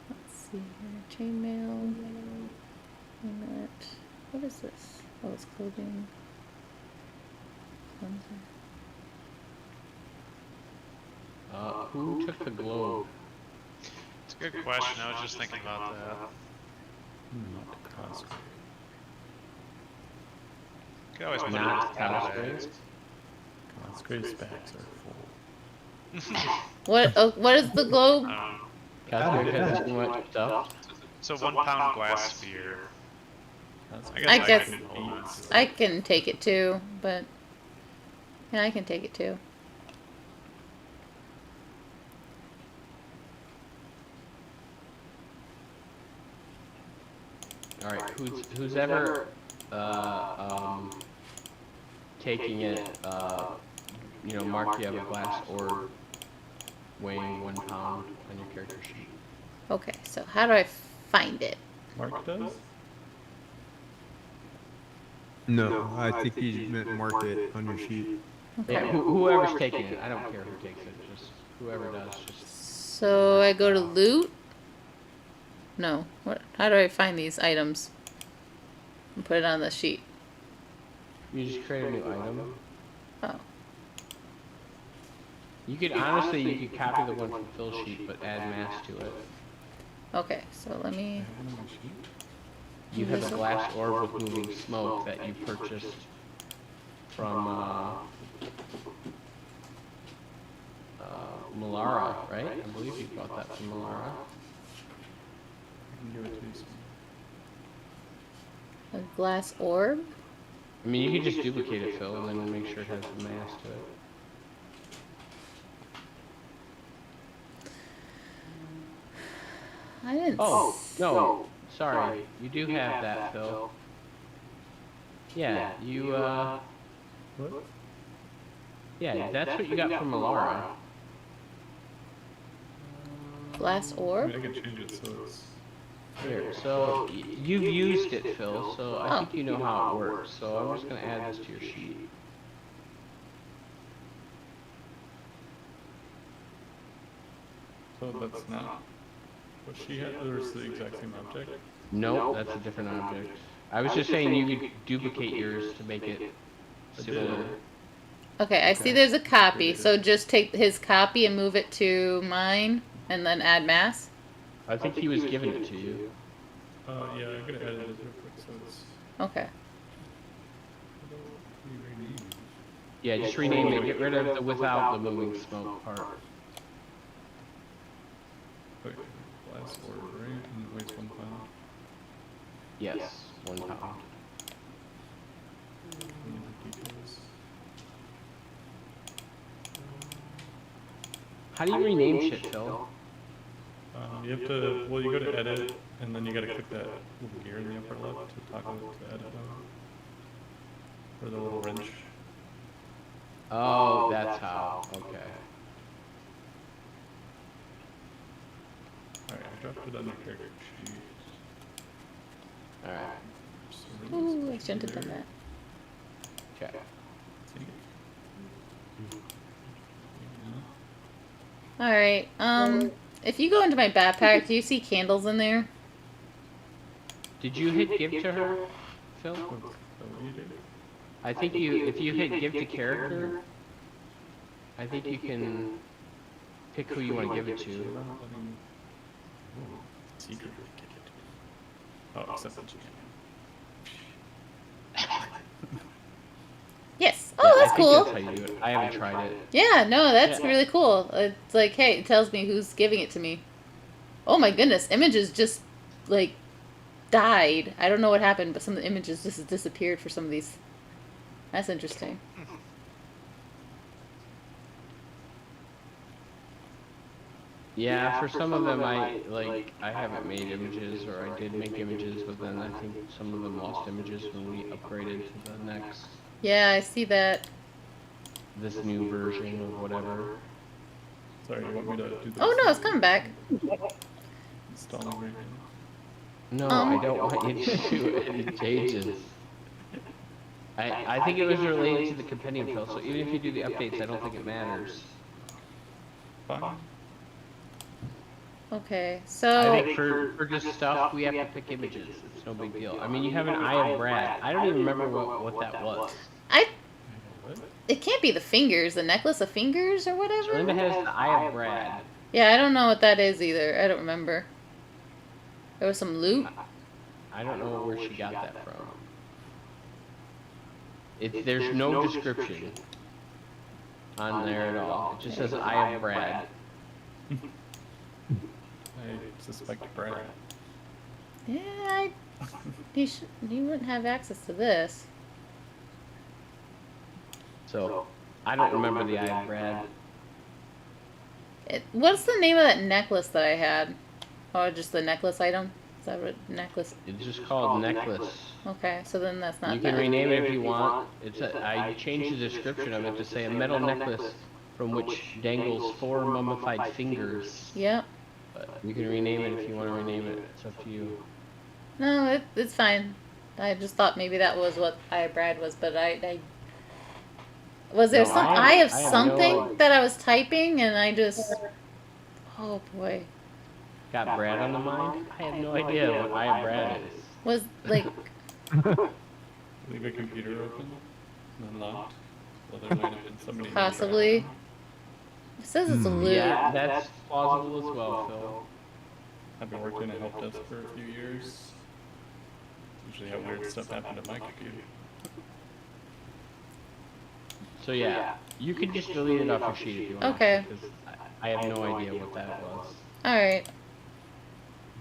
Let's see here. Chainmail. That. What is this? Oh, it's clothing. Who took the globe? It's a good question. I was just thinking about that. not Cosgrave. You could always put Not it in the Cosgrave? bags. Cosgrave's bags are full. What is the globe? Cosgrave has too much stuff. So 1 pound glass sphere. I guess can hold on to it. I can take it too, but yeah, I can take it too. All right, who's ever taking it? Mark you have a glass orb weighing 1 pound on your character sheet. Okay, so how do I find it? Mark does? No, I think you meant mark it on your sheet. Okay. Yeah, whoever's taking it, I don't care who takes it. Just whoever does. Just So I go to loot. No. What? How do I find these items? And put it on the sheet. you just create a new item. Oh. You could honestly you could copy the one from Phil's sheet, but add mass to it. Okay. So let me. You have a glass orb with moving smoke that you purchased from Malara, right? I believe you bought that from Malara. I can give it to you. A glass orb. I mean, you could just duplicate it, Phil, and then make sure it has the mass to it. I didn't. Oh, no. Sorry. You do have that, Phil. Yeah, you, What? yeah, that's what you got from Malara. Glass I orb. mean, I can change it so it's. Here, so you've used it, Phil, so I think you know how it works. So I'm just going to add this to your sheet. So that's not what she had, or is the exact same object? Nope, that's a different object. I was just saying you could duplicate yours to make it similar. Okay, I see there's a copy. So just take his copy and move it to mine, and then add mass. I think he was giving it to you. Yeah, I'm gonna edit it real quick so it's. Okay. Yeah, just rename it. Get rid of the without the moving smoke part. Okay, glass orb, right? And it weighs 1 pound. Yes, 1 pound. Any other details? How do you rename shit, Phil? You have to, well, you go to edit, and then you gotta click that little gear in the upper left to toggle it to edit mode. Or the little wrench. Oh, that's how. Okay. Alright, I dropped it on your character sheet. Alright. So Ooh, I shouldn't have done that. Check. All right. If you go into my backpack, do you see candles in there? Did you hit give to her, Phil? Oh, what do you do? I think if you hit give to character, I think you can pick who you want to give it to. Secret. Oh, except that you Yes. Yeah, Oh, that's I think cool. that's how you do it. I haven't tried it. Yeah, no, that's Yeah. really cool. It's like, hey, it tells me who's giving it to me. Oh my goodness, images just like died. I don't know what happened, but some of the images just disappeared for some of these. That's interesting. Yeah, for some of them I haven't made images, or I did make images, but then I think some of them lost images when we upgraded to the next Yeah, I see that. this new version or whatever. Sorry, you want me to do this? Oh no, it's coming back. Installing right No, Um. I don't want you to do any changes. I think it was related to the compendium, Phil, so even if you do the updates, I don't think it matters. now. Fine. Okay, I so think for just stuff, we have to pick images. It's no big deal. I mean, you have an Eye of Brad. I don't even remember what that was. What? it can't be the fingers, the necklace of fingers or whatever. Linda has the Eye of Brad. Yeah, I don't know what that is either. I don't remember. There was some loot. I don't know where she got that from. There's no description on there at all. It just says Eye of Brad. I suspect Brad. Yeah, he wouldn't have access to this. So, I don't remember the Eye of Brad. What's the name of that necklace that I had? Oh, just the necklace item? Is that what necklace? It's just called Necklace. Okay, so then that's not You can that. rename it if you want. I changed the description of it to say a metal necklace from which dangles 4 mummified fingers. Yep. But you can rename it if you want to rename it. It's up to you. No, it's fine. I just thought maybe that was what Eye of Brad was, but I was there No, some I Eye of have something no- that I was typing and I just, oh boy, Got Brad on the mind? I have no idea what Eye of Brad is. was like, Leave a computer open and unlocked. Well, there might have been somebody. possibly. It says it's a loot. Yeah, that's plausible as well, Phil. I've been working at help desk for a few years. Usually have weird stuff happen to my computer. So yeah, you can just delete it off your sheet if you want. Okay. Because I have no idea what that was. All right.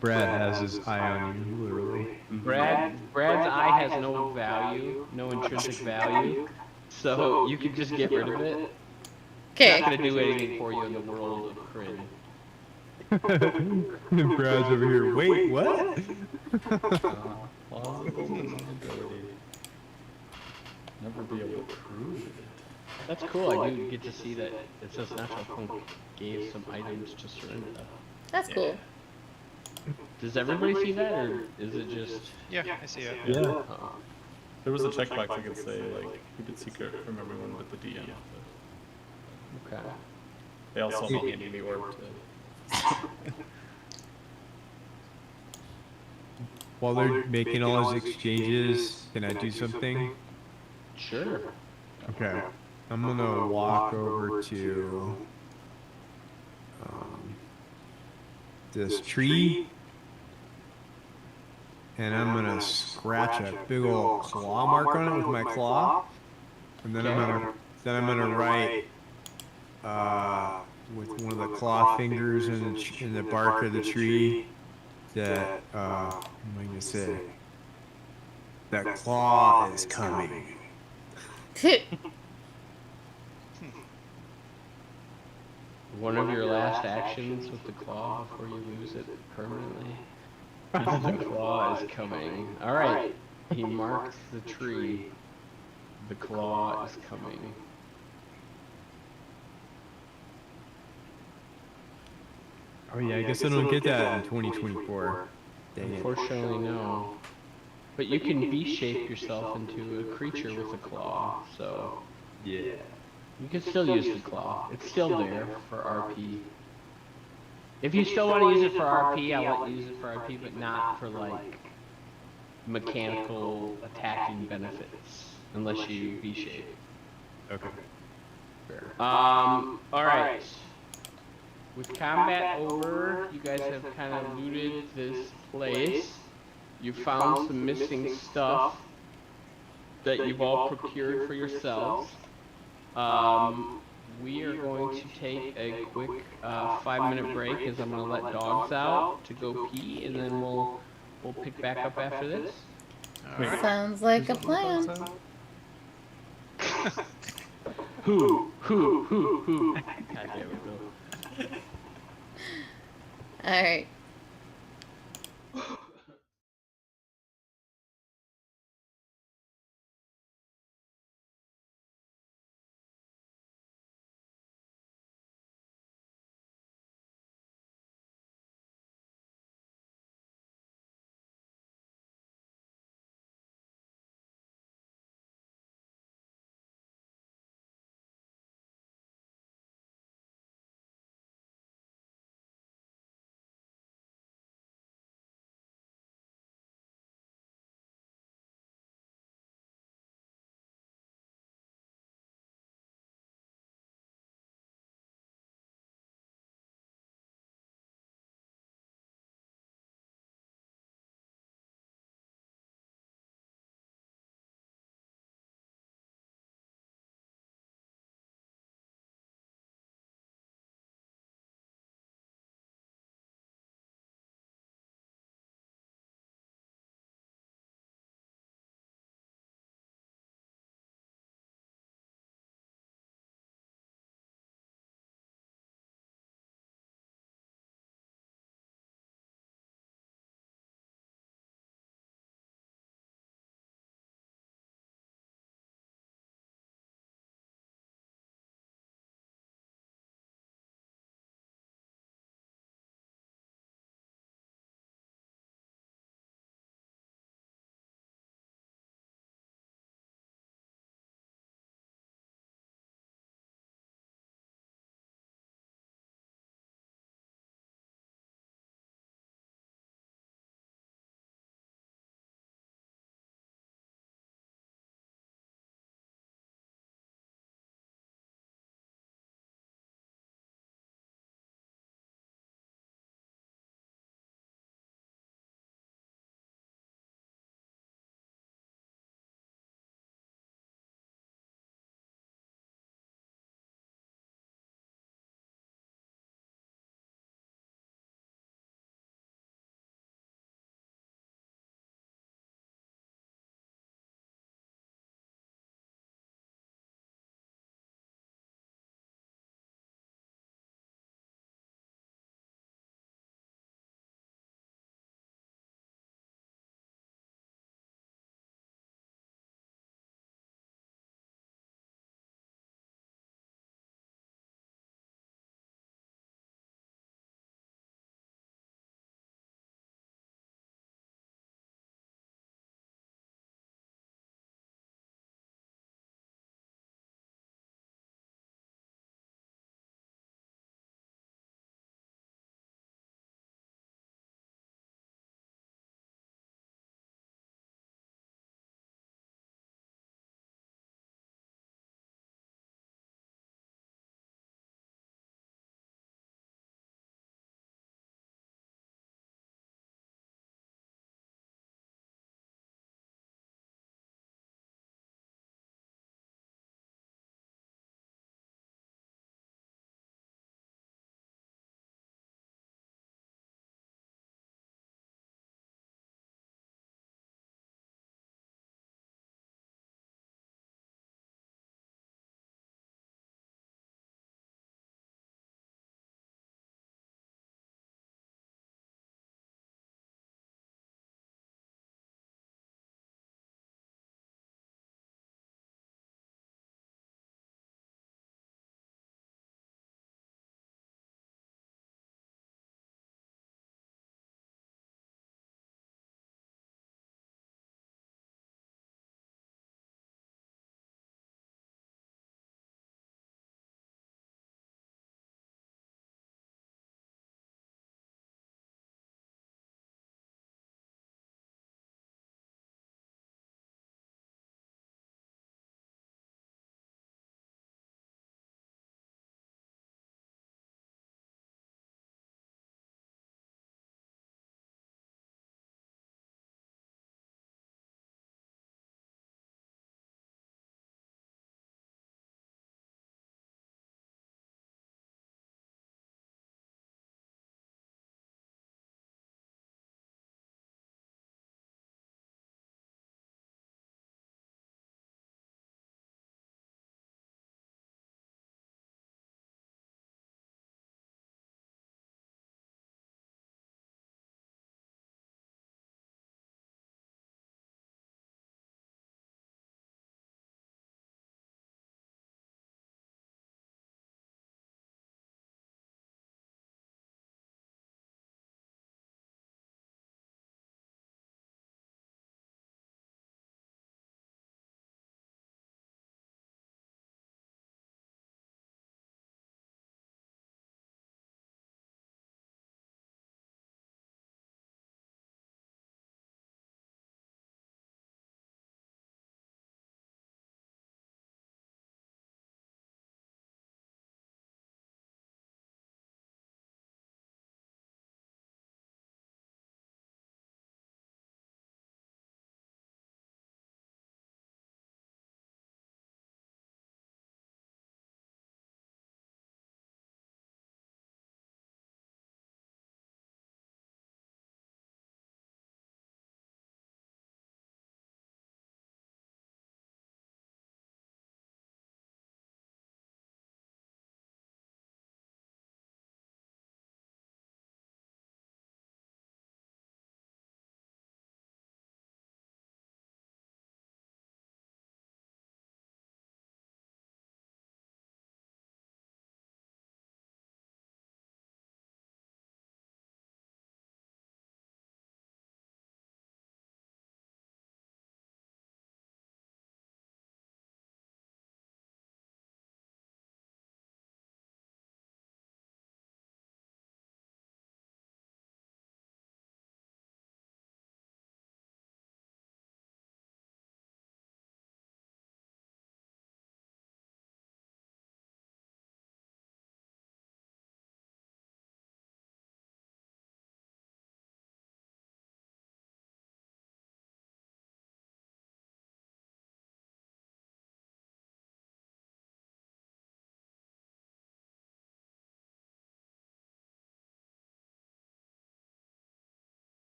Brad has his eye on you, literally. Brad's eye has no value, no intrinsic value, so you can just get rid of it. Okay. It's not gonna do anything for you in the world of Crid. And Brad's over here. Wait, what? Plausible vulnerability. Never be able to prove it. That's cool. I do get to see that it says Natural Punk gave some items to Serinda. That's cool. Does everybody see that, or is it just? Yeah, I see it. Yeah. Oh. There was a checkbox that could say, like, keep it secret from everyone but the DM. But Okay. they also handed me orb to. While they're making all these exchanges, can I do something? Sure. Okay. I'm gonna walk over to this tree, and I'm gonna scratch a big old claw mark on it with my claw, and then I'm gonna then I'm gonna write with one of the claw fingers in the bark of the tree that what am I gonna say? That claw is coming. One of your last actions with the claw before you lose it permanently. The claw is coming. All right. He marks the tree. The claw is coming. Oh yeah, I guess I don't get that in 2024. Dang it. Unfortunately, no. But you can V-shape yourself into a creature with a claw, so Yeah. you can still use the claw. It's still there for RP. If you still want to use it for RP, I'll let you use it for RP, but not for like mechanical attacking benefits, unless you V-shape. Okay. All right. With combat over, you guys have kind of looted this place. You found some missing stuff that you've all procured for yourselves. We are going to take a quick 5-minute break as I'm going to let dogs out to go pee, and then we'll pick back up after this. Alright. Sounds like a plan. Who? God damn it, Bill. All right.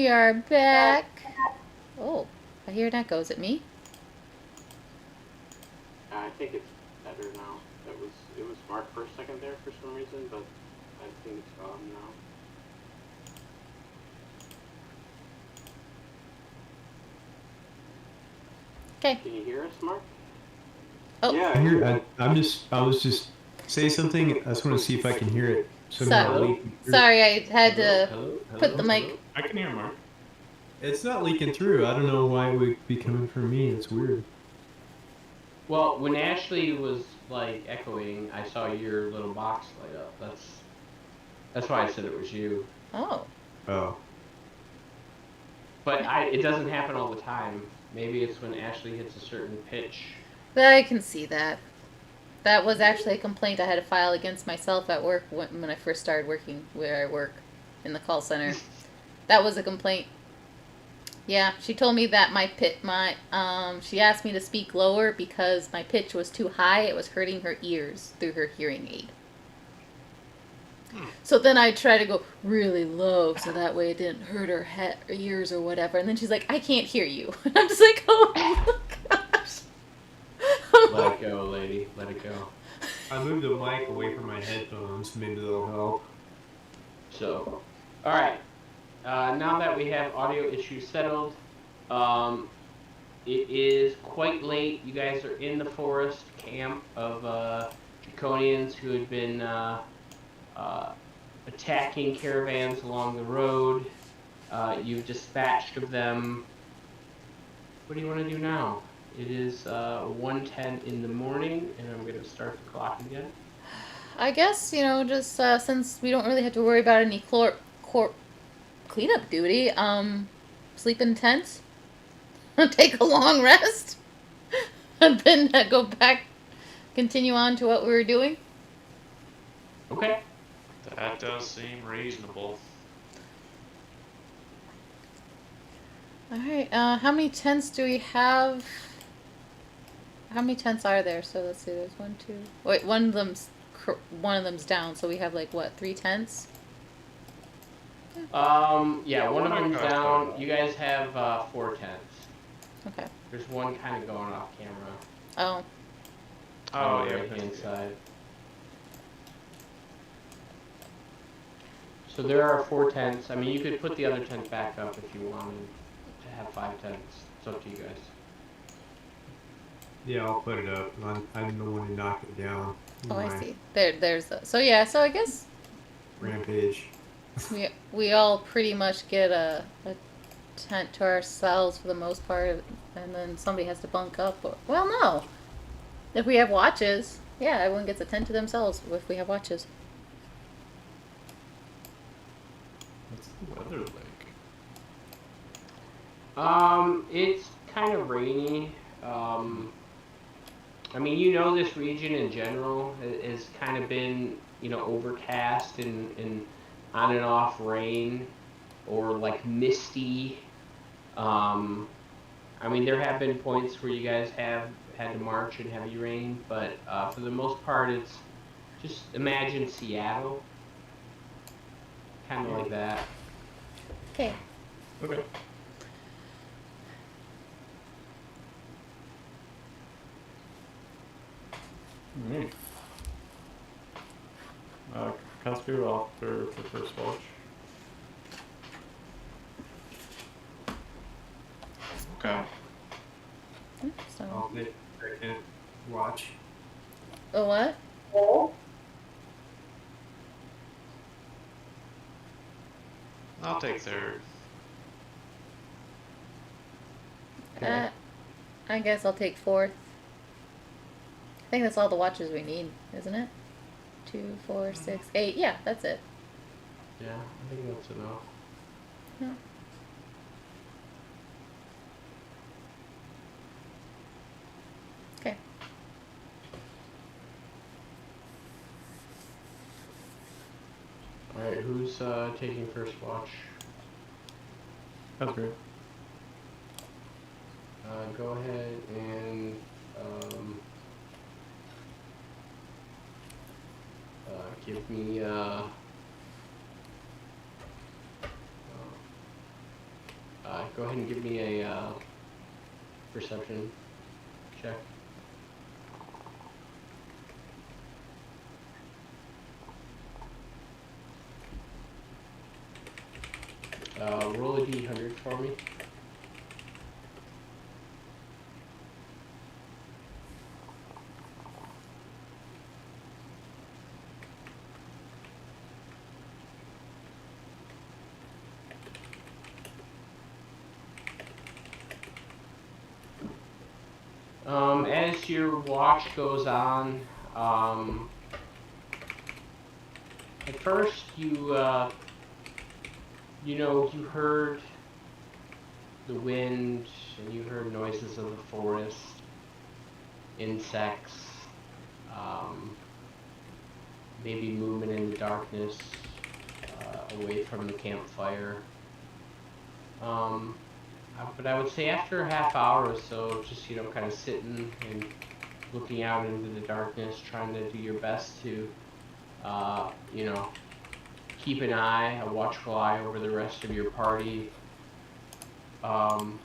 we are back. Oh, I hear an echo. Is it me? I think it's better now. It was marked for a second there for some reason, but I think it's gone now. Okay. Can you hear us, Mark? Oh. Yeah, I was just say something. I just want to see if I can hear it. Sorry, sorry, I had to put the mic. Hello? I can hear Mark. It's not leaking through. I don't know why it would be coming from me. It's weird. Well, when Ashley was like echoing, I saw your little box light up. That's why I said it was you. Oh. Oh. But it doesn't happen all the time. Maybe it's when Ashley hits a certain pitch. I can see that. That was actually a complaint I had to file against myself at work when I first started working where I work in the call center. That was a complaint. Yeah, she told me that she asked me to speak lower because my pitch was too high. It was hurting her ears through her hearing aid. So then I try to go really low so that way it didn't hurt her ears or whatever. And then she's like, I can't hear you. And I'm just like, oh my gosh. Let it go, lady. Let it go. I moved the mic away from my headphones. Maybe that'll help. So, all right. Now that we have audio issues settled, it is quite late. You guys are in the forest camp of Draconians who had been attacking caravans along the road. You've dispatched of them. What do you want to do now? It is 1:10 in the morning, and I'm going to start the clock again. I guess, just since we don't really have to worry about any cleanup duty, sleep in tents, take a long rest, and then go back, continue on to what we were doing. Okay. That does seem reasonable. Alright, how many tents do we have? How many tents are there? So let's see, there's 1, 2... Wait, one of them's down, so we have like, what, 3 tents? Yeah, one of them's down. You guys have 4 tents. Okay. There's one kind of going off camera. Oh. On the right-hand side. So there are 4 tents. I mean, you could put the other tent back up if you wanted to have 5 tents. It's up to you guys. Yeah, I'll put it up. I'm the one who knocked it down. Oh, I see. There's so I guess Rampage. we all pretty much get a tent to ourselves for the most part, and then somebody has to bunk up. Well, no. If we have watches, yeah, everyone gets a tent to themselves if we have watches. What's the weather like? It's kind of rainy. I mean, this region in general has kind of been, overcast and on and off rain or like misty. I mean, there have been points where you guys have had to march in heavy rain, but for the most part, it's just imagine Seattle. Kind of like that. Okay. Okay. Alright. Cast you off for first watch. Okay. So. I'll take second watch. Oh, what? I'll take third. Okay. I guess I'll take 4th. I think that's all the watches we need, isn't it? 2, 4, 6, 8. Yeah, that's it. Yeah, I think that's enough. Yeah. Okay. Alright, who's taking first watch? That's great. Go ahead and give me go ahead and give me a perception check. Roll a d100 for me. As your watch goes on, at first you heard the wind and you heard noises of the forest, insects, maybe movement in the darkness, away from the campfire. But I would say after a half hour or so, just, kind of sitting and looking out into the darkness, trying to do your best to, keep an eye, a watchful eye over the rest of your party. You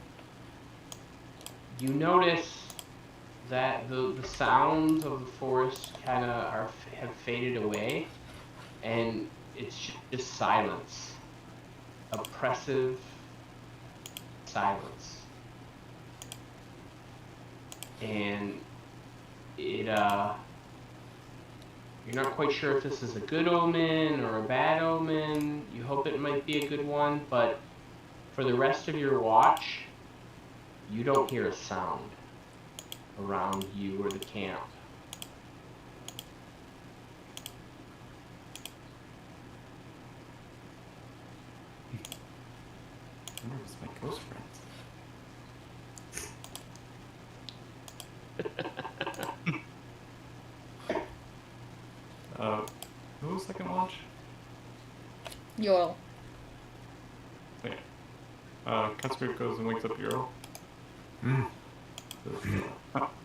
notice that the sounds of the forest kind of have faded away, and it's just silence, oppressive silence, and you're not quite sure if this is a good omen or a bad omen. You hope it might be a good one, but for the rest of your watch, you don't hear a sound around you or the camp. Where was my ghost friends? Who was second watch? Yoel. Wait. Cutspear goes and wakes up Euro. Don't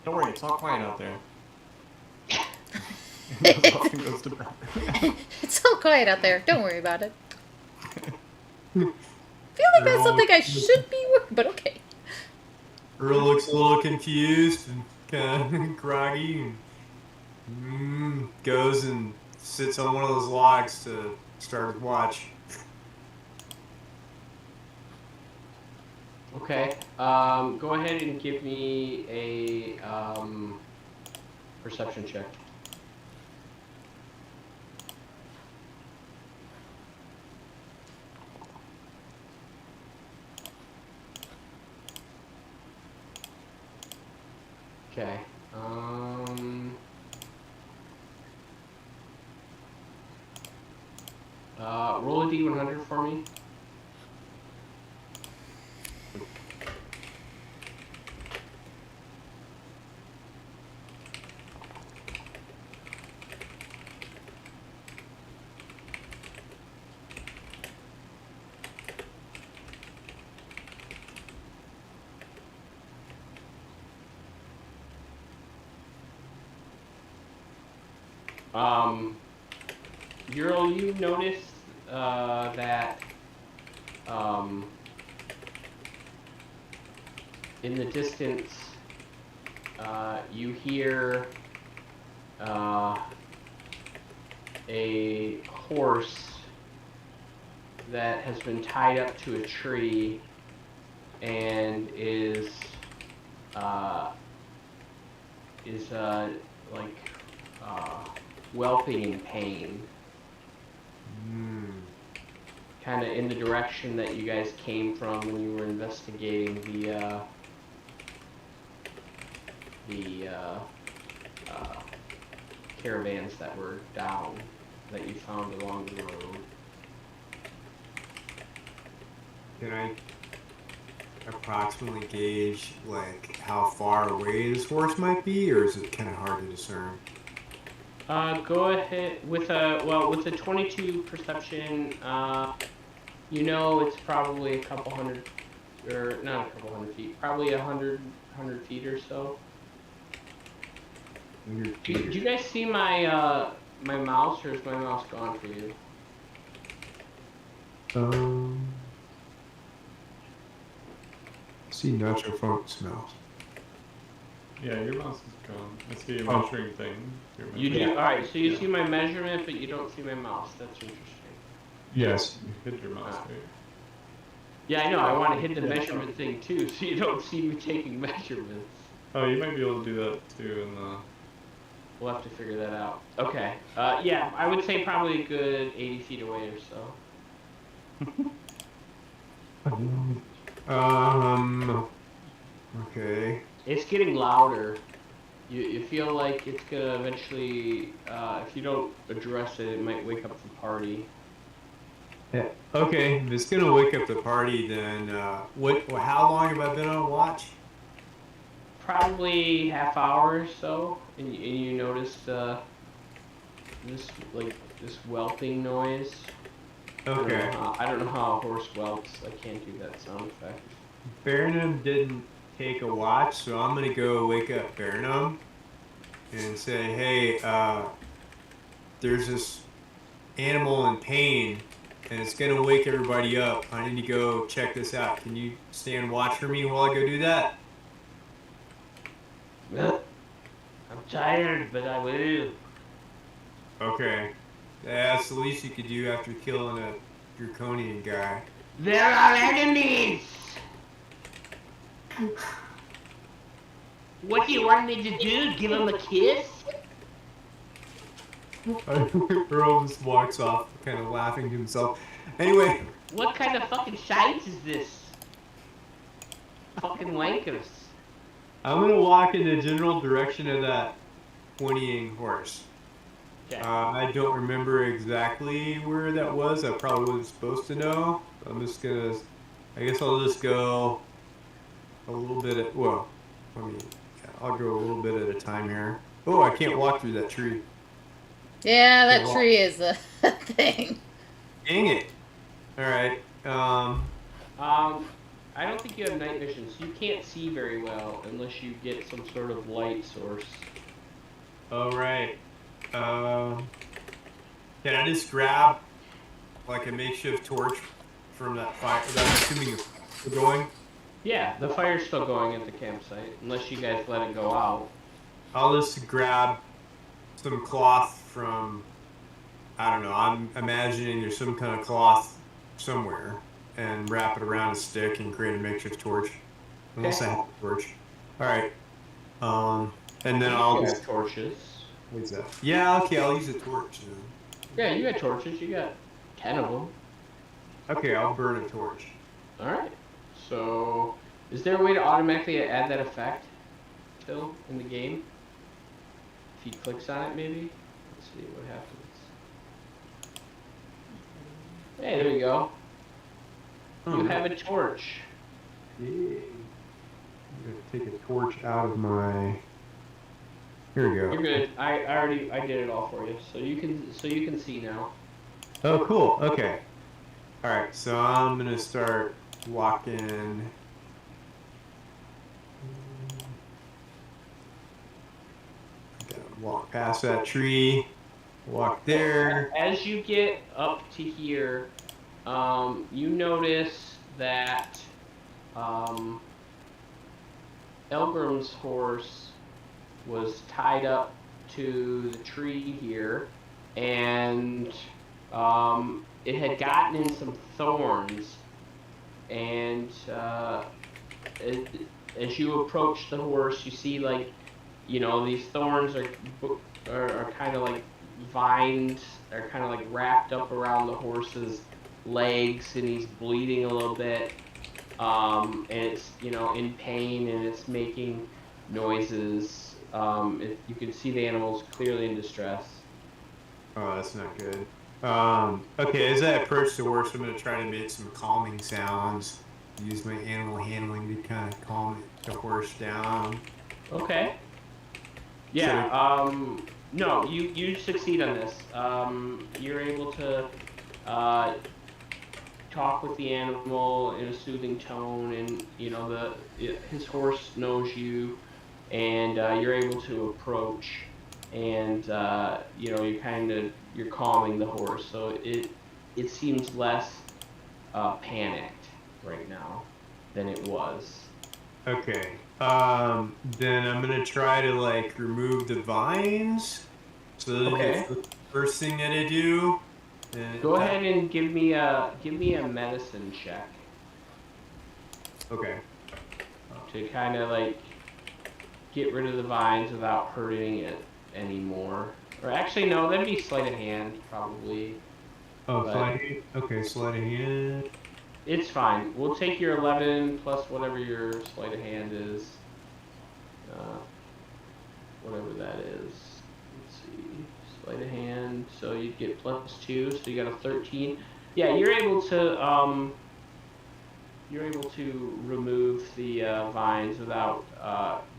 worry, it's all quiet out there. Goes to bed. It's so quiet out there. Don't worry about it. I feel like that's something I should be worried, but okay. Earl looks a little confused and kind of groggy and goes and sits on one of those logs to start his watch. Okay. Go ahead and give me a perception check. Okay. Roll a d100 for me. Ural, you notice that in the distance you hear a horse that has been tied up to a tree and is whelping in pain. Kind of in the direction that you guys came from when you were investigating the caravans that were down, that you found along the road. Can I approximately gauge like how far away this horse might be, or is it kind of hard to discern? Go ahead with a 22 perception. It's probably a couple hundred, or not a couple hundred feet, probably 100 feet or so. Did you guys see my my mouse, or is my mouse gone for you? See nacho funk smells. Yeah, your mouse is gone. I see a Oh. measuring thing. Your You do? measuring- Alright, so you Yeah. see my measurement, but you don't see my mouse. That's interesting. Yes. You hid your mouse, Ah. right? Yeah, I know. I want to hit the measurement thing too, so you don't see me taking measurements. Oh, you might be able to do that too in the... We'll have to figure that out. Okay. Yeah, I would say probably a good 80 feet away or so. Okay. It's getting louder. You feel like it's gonna eventually, if you don't address it, it might wake up the party. Yeah. Okay, if it's gonna wake up the party, then how long have I been on watch? Probably half hour or so, and you notice this whelping noise. Okay. I don't know how a horse whelps. I can't do that sound effect. Burnham didn't take a watch, so I'm gonna go wake up Burnham and say, hey, there's this animal in pain and it's gonna wake everybody up. I need to go check this out. Can you stand watch for me while I go do that? I'm tired, but I will. Okay. That's the least you could do after killing a draconian guy. There are enemies! What do you want me to do? Give him a kiss? Earl just walks off, kind of laughing to himself. Anyway. What kind of fucking shite is this? Fucking wankers. I'm gonna walk in the general direction of that whinnying horse. Okay. I don't remember exactly where that was. I probably wasn't supposed to know. I'm just gonna, I guess I'll just go a little bit at, well, I mean, I'll go a little bit at a time here. Oh, I can't walk through that tree. Yeah, that tree is a thing. Dang it. Alright, I don't think you have night vision, so you can't see very well unless you get some sort of light source. alright. Can I just grab like a makeshift torch from that fire? I'm assuming you're going? Yeah, the fire's still going at the campsite, unless you guys let it go out. I'll just grab some cloth from, I don't know, I'm imagining there's some kind of cloth somewhere and wrap it around a stick and create a makeshift torch. Unless I have a torch. Alright. And then I'll You just... got torches. What's that? Yeah, okay, I'll use a torch then. Yeah, you got torches. You got 10 of them. Okay, I'll burn a torch. Alright. So, is there a way to automatically add that effect still in the game? If he clicks on it, maybe? Let's see what happens. Hey, there you go. You have a torch. Yeah. I'm gonna take a torch out of my... Here we go. You're good. I did it all for you. So you can see now. Oh, cool. Okay. Alright, so I'm gonna start walking... Gotta walk past that tree, walk there. As you get up to here, you notice that Elgrim's horse was tied up to the tree here, and it had gotten in some thorns, and as you approach the horse, you see, like, you know, these thorns are kind of like vines, are kind of like wrapped up around the horse's legs, and he's bleeding a little bit, and it's, you know, in pain, and it's making noises. You can see the animal's clearly in distress. Oh, that's not good. Okay, as I approach the horse, I'm gonna try to make some calming sounds. Use my animal handling to kind of calm the horse down. Okay. Yeah, no, you succeed on this. You're able to talk with the animal in a soothing tone, and, you know, his horse knows you, and you're able to approach, and you know, you're calming the horse, so it seems less panicked right now than it was. Okay. Then I'm gonna try to like remove the vines. So that's Okay. the first thing that I do. And Go ahead and give me a medicine check okay. to kind of like get rid of the vines without hurting it anymore. Or actually, no, that'd be sleight of hand probably. Oh, But sleight of hand. Okay, sleight of hand. it's fine. We'll take your 11 plus whatever your sleight of hand is. Uh, whatever that is. Let's see. Sleight of hand. So you'd get +2, so you got a 13. Yeah, you're able to remove the vines without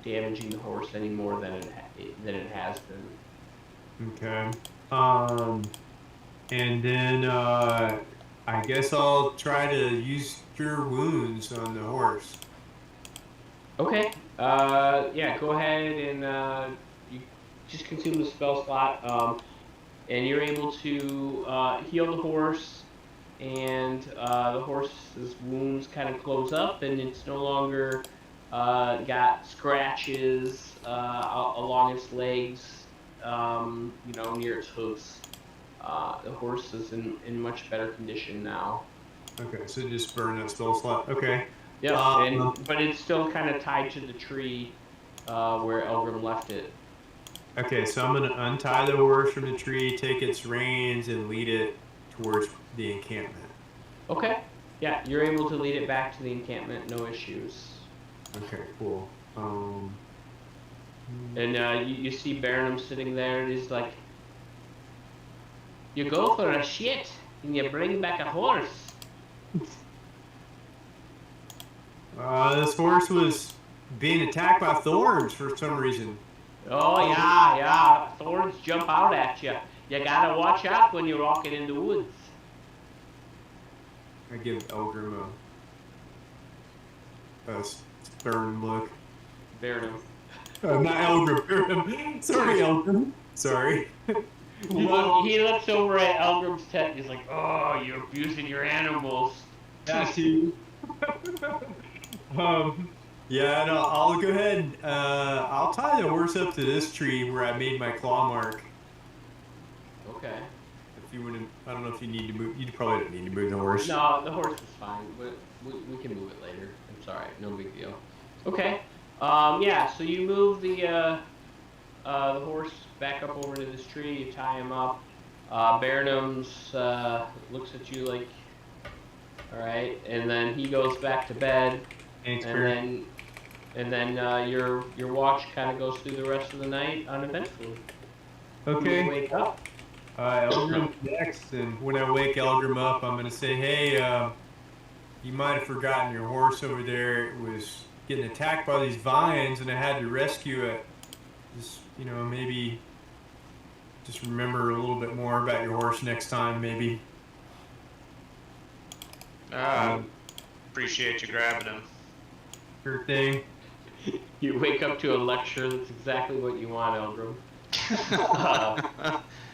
damaging the horse any more than it has been. Okay. And then I guess I'll try to use cure wounds on the horse. Okay. Yeah. Go ahead and you just consume the spell slot. And you're able to heal the horse, and the horse's wounds kind of close up, and it's no longer got scratches along its legs, near its hooves. The horse is in much better condition now. Okay, so just burn that spell slot. Okay. Yep, Um, but it's still kind of tied to the tree where Elgrim left it. okay, so I'm gonna untie the horse from the tree, take its reins, and lead it towards the encampment. Okay. Yeah, you're able to lead it back to the encampment, no issues. Okay, cool. And you see Baronum sitting there, and he's like, "You go for a shit, and you bring back a horse." This horse was being attacked by thorns for some reason. Oh yeah, thorns jump out at you. You gotta watch out when you're walking in the woods. I give Eldrim a stern look. Baronum. Not Eldrim. Baronum. Sorry, Eldrim. Sorry. He looks over at Elgrim's tent. He's like, "Oh, you're abusing your animals." Got you. Yeah, no, I'll go ahead. I'll tie the horse up to this tree where I made my claw mark. Okay. If you wouldn't, I don't know if you need to move. You probably don't need to move the horse. No, the horse is fine. We can move it later. It's alright. No big deal. Okay. Yeah. So you move the horse back up over to this tree. You tie him up. Baronum's looks at you like, all right, and then he goes back to bed. Thanks, And then your watch kind of goes through the rest of the night uneventfully. Okay. You wake up. Eldrim's next, and when I wake Eldrim up, I'm gonna say, "Hey, you might have forgotten your horse over there. It was getting attacked by these vines, and I had to rescue it. Just, maybe just remember a little bit more about your horse next time, maybe." Appreciate you grabbing him. Sure thing. You wake up to a lecture. That's exactly what you want, Eldrim.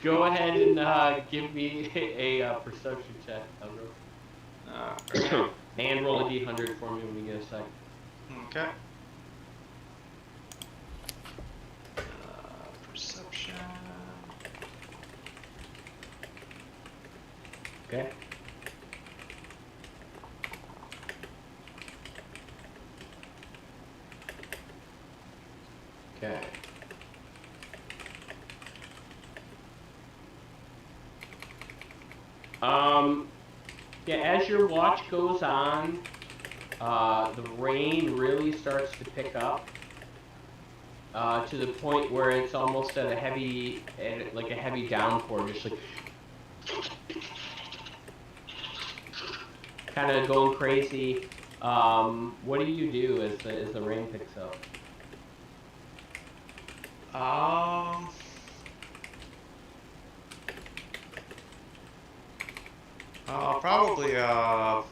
Go ahead and give me a perception check, Eldrim. And roll a d100 for me when you get a sec. Okay. Perception. Okay. Okay. Yeah, as your watch goes on, the rain really starts to pick up to the point where it's almost at a heavy downpour, just like kind of going crazy. What do you do as the rain picks up? Probably, let's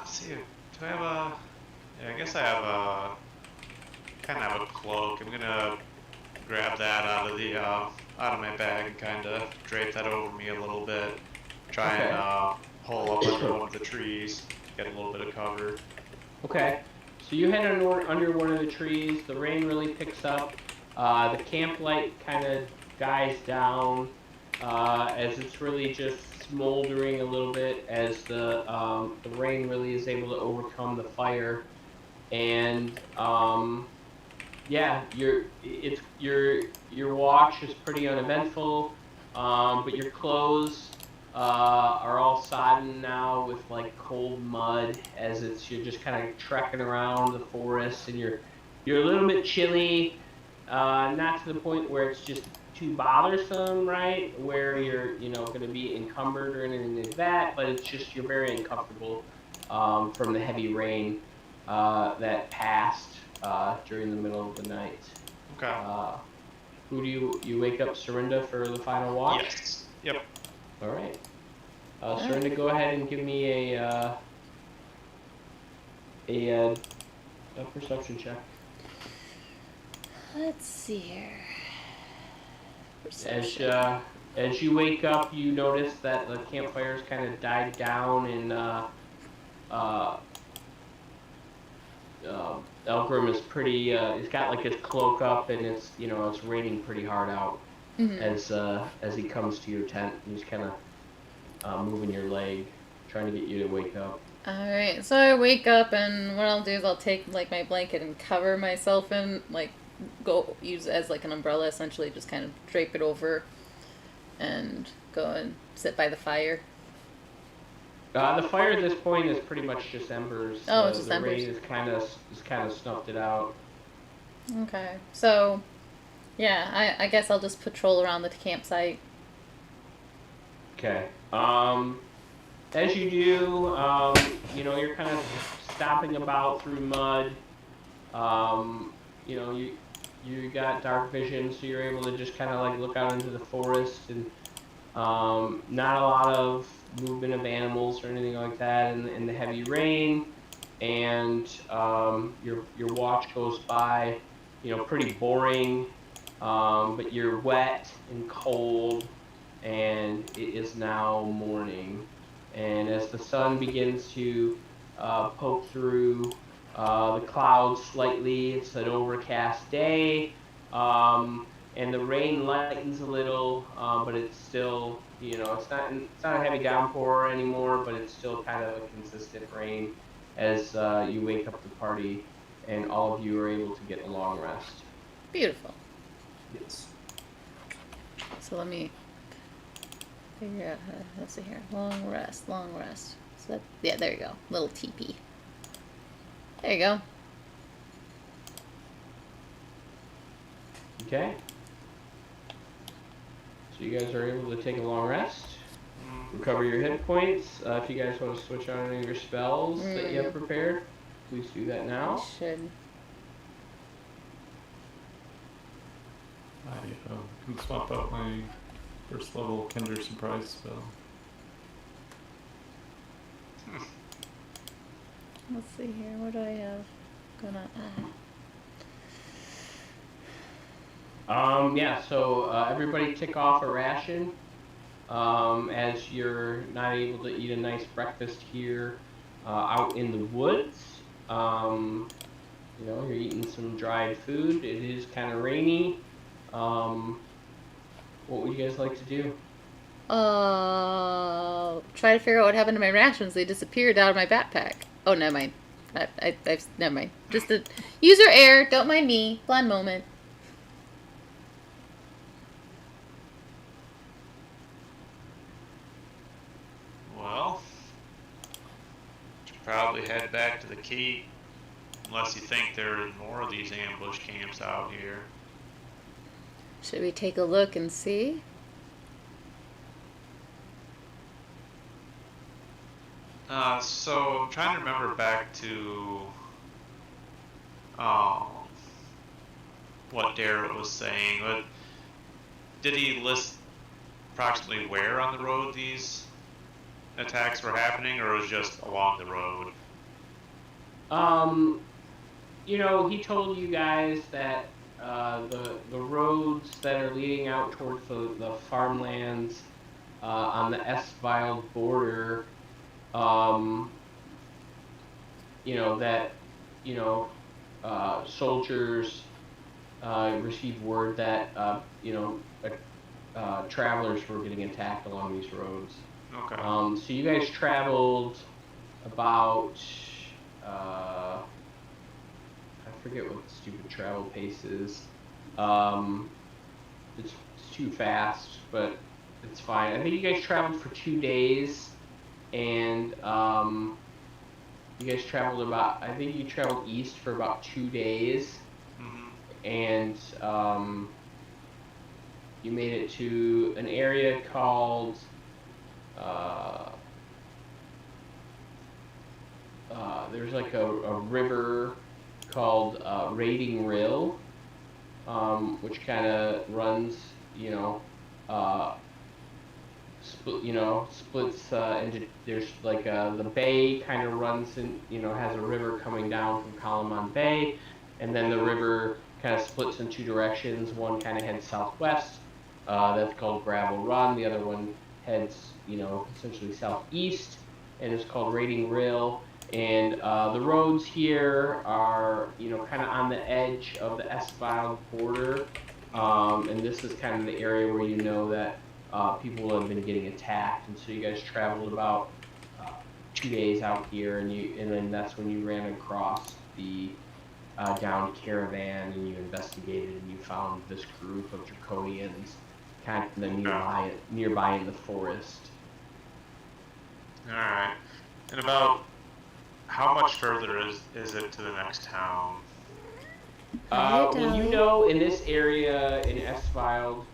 see, do I have yeah, I guess I have kind of have a cloak. I'm gonna grab that out of my bag and kind of drape that over me a little bit. Try and hole up under one of the trees. get a little bit of cover. Okay. So you head under one of the trees. The rain really picks up. The camp light kind of dies down as it's really just smoldering a little bit as the rain really is able to overcome the fire. And yeah, your watch is pretty uneventful, but your clothes are all sodden now with like cold mud as you're just kind of trekking around the forest, and you're a little bit chilly, not to the point where it's just too bothersome, right? Where you're going to be encumbered or anything like that, but it's just you're very uncomfortable from the heavy rain that passed during the middle of the night. Okay. Who do you wake up Serinda for the final watch? Yes. Yep. All right. Serinda, go ahead and give me a perception check. Let's see here. As you wake up, you notice that the campfire's kind of died down, and Elgrim is pretty. He's got like his cloak up, and it's raining pretty hard out. As he comes to your tent, he's kind of moving your leg, trying to get you to wake up. Alright, so I wake up, and what I'll do is I'll take like my blanket and cover myself in, like go use it as like an umbrella, essentially just kind of drape it over and go and sit by the fire. The fire at this point is pretty much just embers. Oh, it's just the embers. rain is kind of snuffed it out. Okay, so yeah, I guess I'll just patrol around the campsite. Okay. As you do, you're kind of stomping about through mud. You got dark vision, so you're able to just kind of like look out into the forest, and not a lot of movement of animals or anything like that in the heavy rain. And your watch goes by, pretty boring, but you're wet and cold, and it is now morning. And as the sun begins to poke through the clouds slightly, it's an overcast day, and the rain lightens a little, but it's still, it's not a heavy downpour anymore, but it's still kind of a consistent rain as you wake up the party, and all of you are able to get a long rest. Beautiful. Yes. So let me figure out how to, let's see here. Long rest. So that, yeah, there you go. Little teepee. There you go. Okay. So you guys are able to take a long rest, recover your hit points. If you guys want to switch on any of your spells that you have prepared, please do that now. Should. I can swap out my first level Kinder Surprise spell. Let's see here. What do I have? Yeah, so everybody tick off a ration as you're not able to eat a nice breakfast here out in the woods. You're eating some dried food. It is kind of rainy. What would you guys like to do? Try to figure out what happened to my rations. They disappeared out of my backpack. Oh, never mind. I've never mind. Just a user error. Don't mind me. Blonde moment. Well, should probably head back to the keep, unless you think there are more of these ambush camps out here. Should we take a look and see? So I'm trying to remember back to what Darrell was saying. But did he list approximately where on the road these attacks were happening, or was it just along the road? He told you guys that the roads that are leading out towards the farmlands on the Estvile border that soldiers received word that travelers were getting attacked along these roads. Okay. So you guys traveled about I forget what the stupid travel pace is. It's too fast, but it's fine. I think you guys traveled for 2 days, and you guys traveled about. I think you traveled east for about 2 days, Mhm. and you made it to an area called. There's like a river called Raiding Rill, which kind of runs, uh, splits into. There's like the bay kind of runs in, has a river coming down from Kalaman Bay, and then the river kind of splits in two directions. One kind of heads southwest, that's called Gravel Run. The other one heads, essentially southeast, and is called Raiding Rill. And the roads here are, kind of on the edge of the Esfile border. And this is kind of the area where that people have been getting attacked, and so you guys traveled about 2 days out here, and then that's when you ran across the downed caravan, and you investigated, and you found this group of Draconians kind of nearby in the forest. All right. And about how much further is it to the next town? When in this area in Esfiled,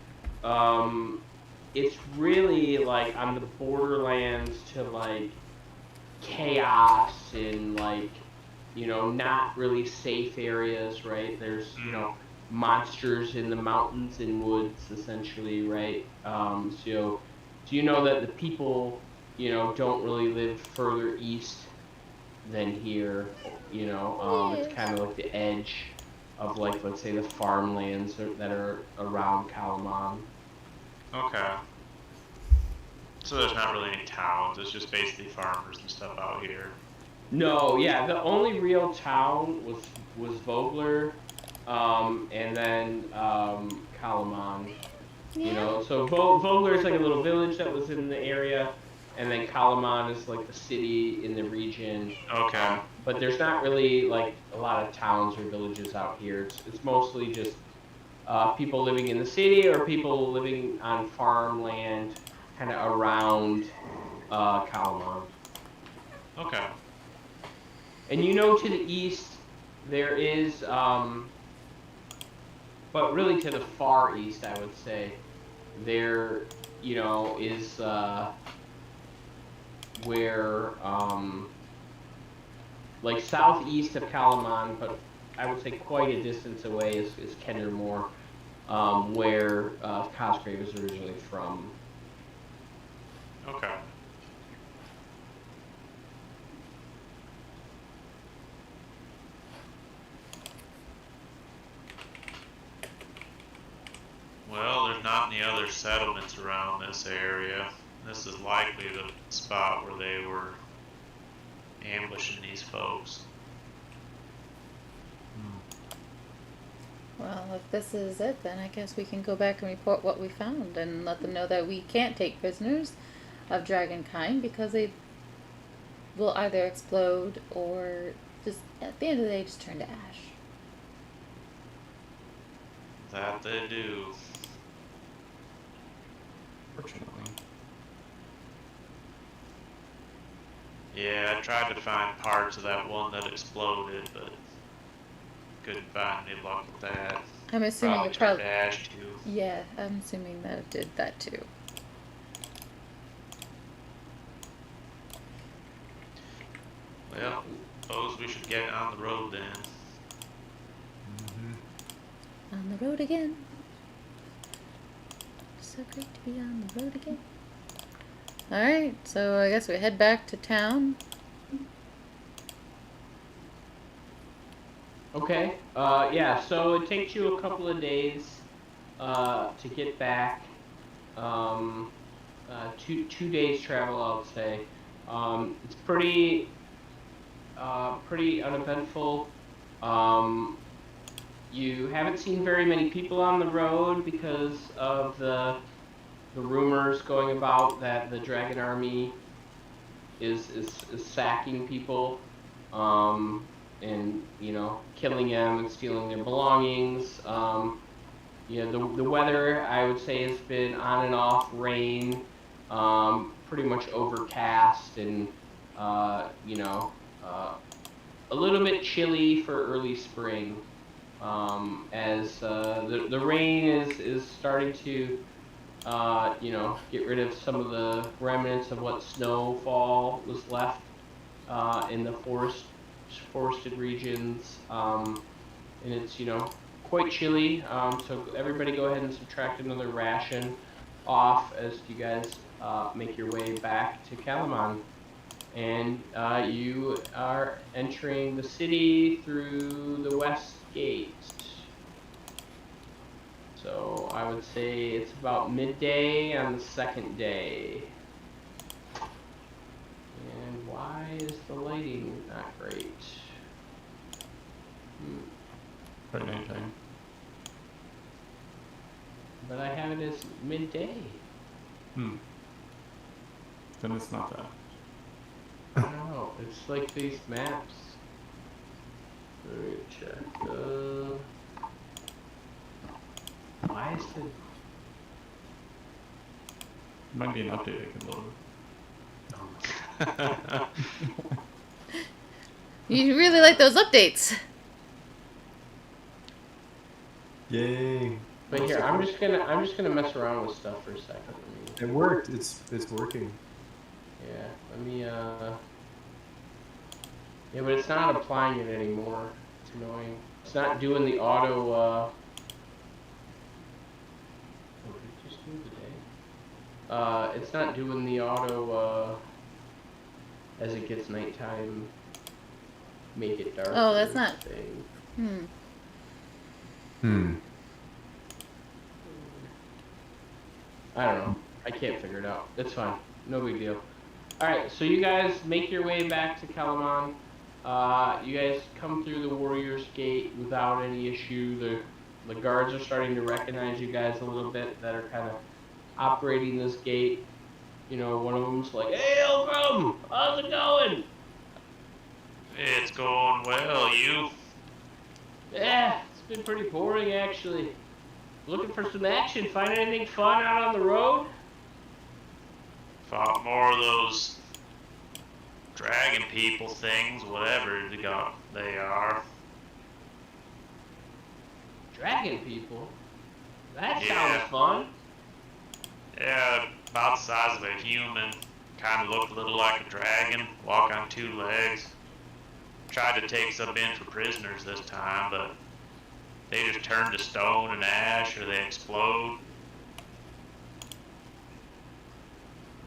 it's really like on the borderlands to like chaos and like not really safe areas, right? There's monsters in the mountains and woods essentially, right? So you know that the people don't really live further east than here. It's kind of like the edge of, like, let's say the farmlands that are around Kalaman. Okay. So there's not really any towns. It's just basically farmers and stuff out here. No, yeah, the only real town was Vogler, and then Kalaman. So Vogler is like a little village that was in the area, and then Kalaman is like the city in the region. Okay. But there's not really like a lot of towns or villages out here. It's mostly just people living in the city or people living on farmland, kind of around Kalaman. Okay. And to the east there is, but really to the far east, I would say, there, is where, like southeast of Kalaman, but I would say quite a distance away is Kendermore, where Cosgrave is originally from. Okay. Well, there's not any other settlements around this area. This is likely the spot where they were ambushing these folks. Well, if this is it, then I guess we can go back and report what we found and let them know that we can't take prisoners of dragonkind because they will either explode or just, at the end of the day, just turn to ash. That they do. Fortunately. Yeah, I tried to find parts of that one that exploded, but couldn't find any luck with that. I'm assuming Probably it turned probably. to ash too. Yeah, I'm assuming that it did that too. Well, suppose we should get on the road then. On the road again. So great to be on the road again. Alright, so I guess we head back to town. Okay. Yeah. So it takes you a couple of days to get back. 2 days travel, I would say. It's pretty pretty uneventful. You haven't seen very many people on the road because of the rumors going about that the Dragon Army is sacking people, and killing them and stealing their belongings. The weather, I would say, has been on and off rain, pretty much overcast, and a little bit chilly for early spring, as the rain is starting to get rid of some of the remnants of what snowfall was left in the forested regions, and it's quite chilly. So everybody go ahead and subtract another ration off as you guys make your way back to Kalamon. And you are entering the city through the west gate. So I would say it's about midday on the second day. And why is the lighting not great? Right nighttime. But I have it as midday. Then it's not that. I don't know. It's like these maps. Let me check. Why is the... Might be an update I can load. You really like those updates. Yay! But here, I'm just gonna mess around with stuff for a second. It worked. It's working. Yeah, let me yeah, but it's not applying it anymore. It's annoying. It's not doing the auto oh, did it just do the day? It's not doing the auto as it gets nighttime, make it dark. Oh, that's not thing. I don't know. I can't figure it out. It's fine. No big deal. Alright, so you guys make your way back to Kalamon. You guys come through the Warriors Gate without any issue. The guards are starting to recognize you guys a little bit that are kind of operating this gate. One of them's like, "Hey, Ilgrim! How's it going?" It's going well, you? Yeah, it's been pretty boring, actually. Looking for some action. Find anything fun out on the road? Fought more of those dragon people things, whatever they are. Dragon people? That Yeah. sounds fun. Yeah, about the size of a human. Kind of looked a little like a dragon. Walk on two legs. Tried to take some in for prisoners this time, but they just turn to stone and ash, or they explode.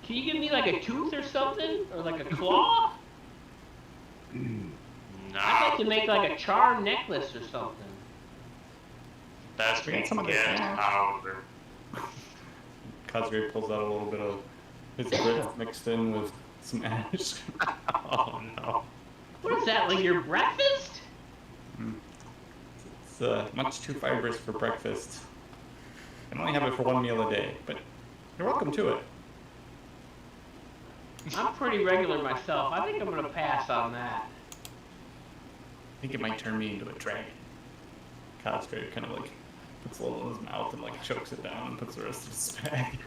Can you give me like a tooth or something? Or like a claw? I'd like to make like a charm necklace or something. Best we Get some can of this get is ash. powder. Cosgrave pulls out a little bit of his grit mixed in with some ash. Oh no. What is that, like your breakfast? It's much too fibrous for breakfast. I can only have it for one meal a day, but you're welcome to it. I'm pretty regular myself. I think I'm gonna pass on that. I think it might turn me into a dragon. Cosgrave kind of like puts a little in his mouth and like chokes it down and puts the rest of his bag.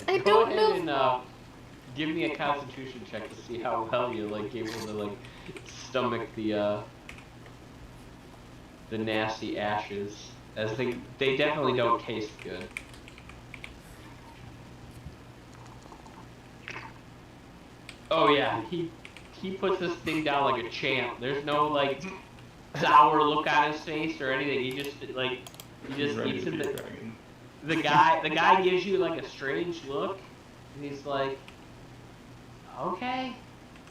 I Go don't ahead know. and give me a constitution check to see how well you're like able to like stomach the nasty ashes, as they definitely don't taste good. Oh yeah, he puts this thing down like a champ. There's no like sour look on his face or anything. He just He's ready eats to it. be a dragon. The guy gives you like a strange look, and he's like, "Okay,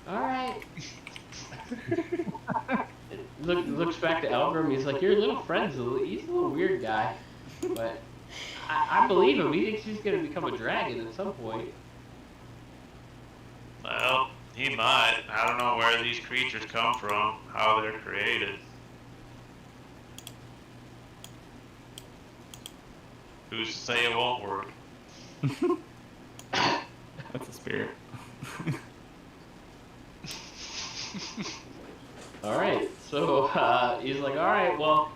all right." Looks back to Elgrim. He's like, "Your little friend's he's a little weird guy, but I believe him. He thinks he's gonna become a dragon at some point." Well, He might. I don't know where these creatures come from, how they're created. Who's to say it won't work? That's a spirit. All right. So he's like, all right, well,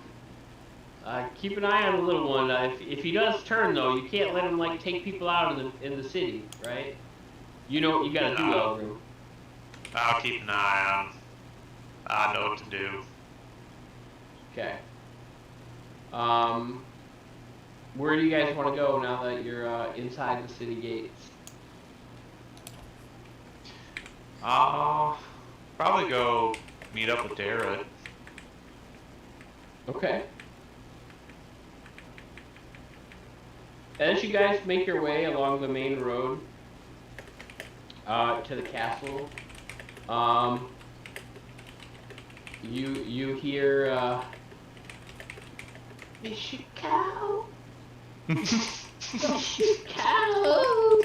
keep an eye on the little one. If he does turn though, you can't let him like take people out in the city, right? You know what you gotta do, Eldrin. I'll keep an eye on him. I know what to do. Okay. Where do you guys want to go now that you're inside the city gates? Probably go meet up with Darrett. Okay. As you guys make your way along the main road to the castle, you hear they should cow. They should cow.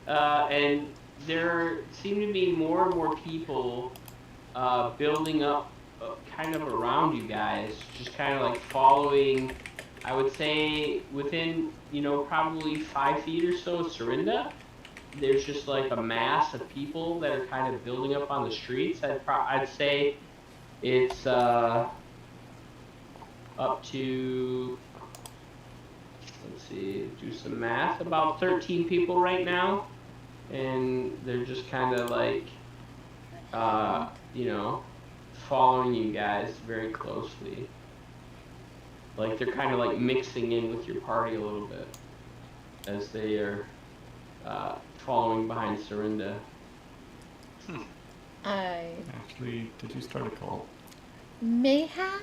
And there seem to be more and more people building up kind of around you guys, just kind of like following, I would say within, probably 5 feet or so of Serinda. There's just like a mass of people that are kind of building up on the streets. I'd say it's up to, let's see, do some math, about 13 people right now. And they're just kind of like, following you guys very closely. Like they're kind of like mixing in with your party a little bit as they are following behind Serinda. Actually, did you start a cult? May have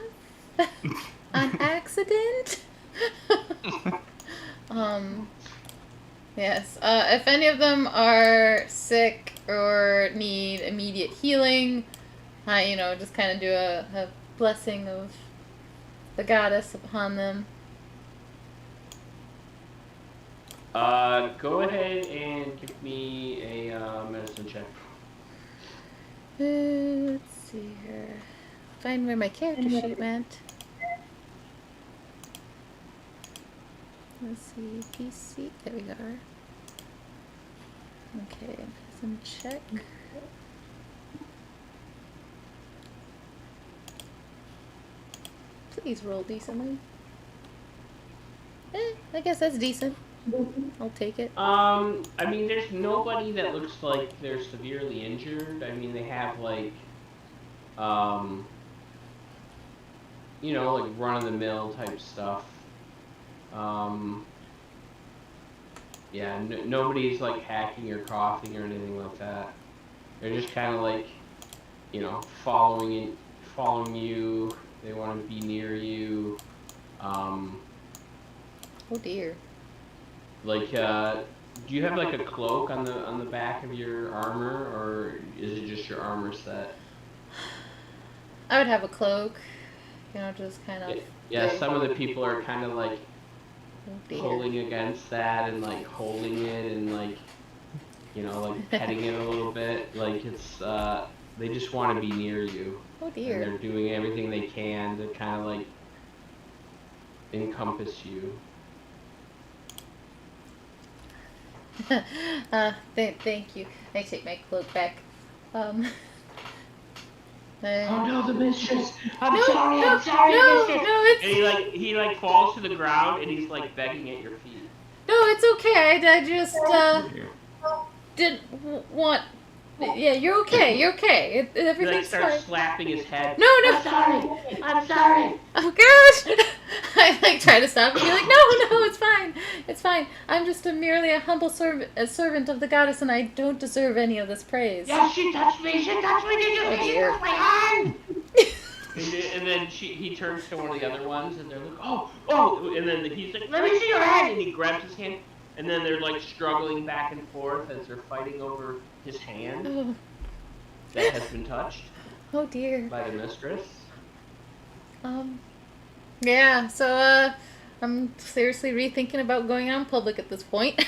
on accident. Yes. If any of them are sick or need immediate healing, I, just kind of do a blessing of the goddess upon them. Go ahead and give me a medicine check. Let's see here. Find where my character sheet went. Let's see, PC. There we go. Okay, medicine check. Please roll decently. I guess that's decent. I'll take it. I mean, there's nobody that looks like they're severely injured. I mean, they have like, like run-of-the-mill type stuff. Yeah, nobody's like hacking or coughing or anything like that. They're just kind of like, following you. They want to be near you. Oh dear. Like, do you have like a cloak on the back of your armor, or is it just your armor set? I would have a cloak. Just kind of. Yeah, some of the people are kind of like Oh pulling against that and like holding it and like, like petting it a little bit. Like it's, they just want to be near you. Oh dear. And they're doing everything they can to kind of like encompass you. Thank you. I take my cloak back. Oh no, the mistress! I'm No, sorry, no, mistress! no, it's And he falls to the ground and he's like begging at your feet. no, it's okay. I just didn't want. Yeah, you're okay. You're okay. He like Everything's starts fine. slapping his head. No. I'm sorry! Oh gosh! I like try to stop and be like, no, it's fine. I'm just merely a humble servant of the goddess, and I don't deserve any of this praise. Yes, she touched me! Did you Oh, see dear. with my hand? And then he turns to one of the other ones, and they're like, oh, and then he's like, let me see your hand, and he grabs his hand, and then they're like struggling back and forth as they're fighting over his hand Oh, that has been touched oh dear. by the mistress. Yeah. So I'm seriously rethinking about going out in public at this point.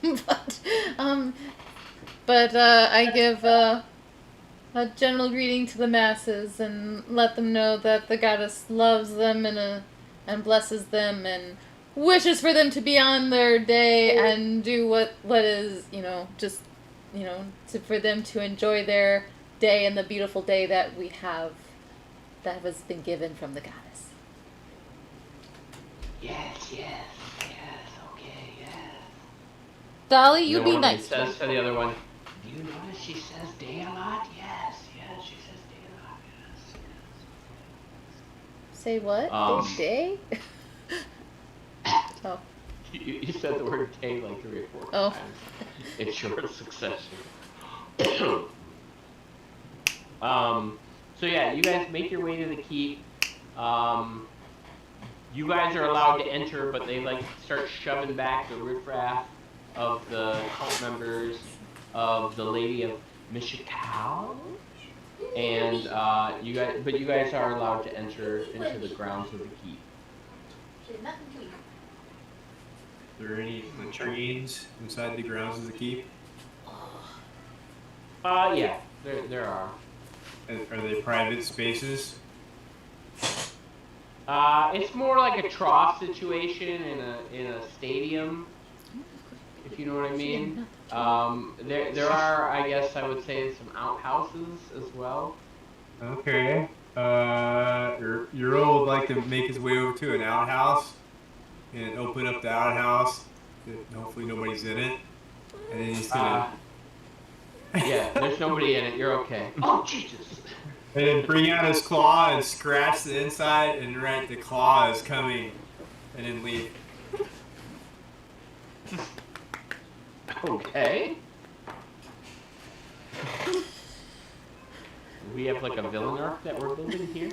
But But I give a general greeting to the masses and let them know that the goddess loves them and blesses them and wishes for them to be on their day and do what is just for them to enjoy their day and the beautiful day that we have that has been given from the goddess. Yes, okay, yes. Dolly, you The be one nice. says to the other one, do you notice she says day a lot? Yes, she says day a lot, yes. Say what? Day? Oh. You said the word day like 3 or 4 Oh. times in short succession. So yeah, you guys make your way to the keep. You guys are allowed to enter, but they like start shoving back the riffraff of the cult members of the Lady of Mishikal. And you guys are allowed to enter into the grounds of the keep. Are there any latrines inside the grounds of the keep? Yeah, there are. Are they private spaces? It's more like a trough situation in a stadium, if you know what I mean. There are, I guess I would say, some outhouses as well. Okay. Euro would like to make his way over to an outhouse and open up the outhouse. Hopefully nobody's in it. And then he's gonna. Yeah, there's nobody in it. You're okay. Oh Jesus! And then bring out his claw and scratch the inside and write the claw is coming. And then leave. Okay. We have like a villain arc that we're building here.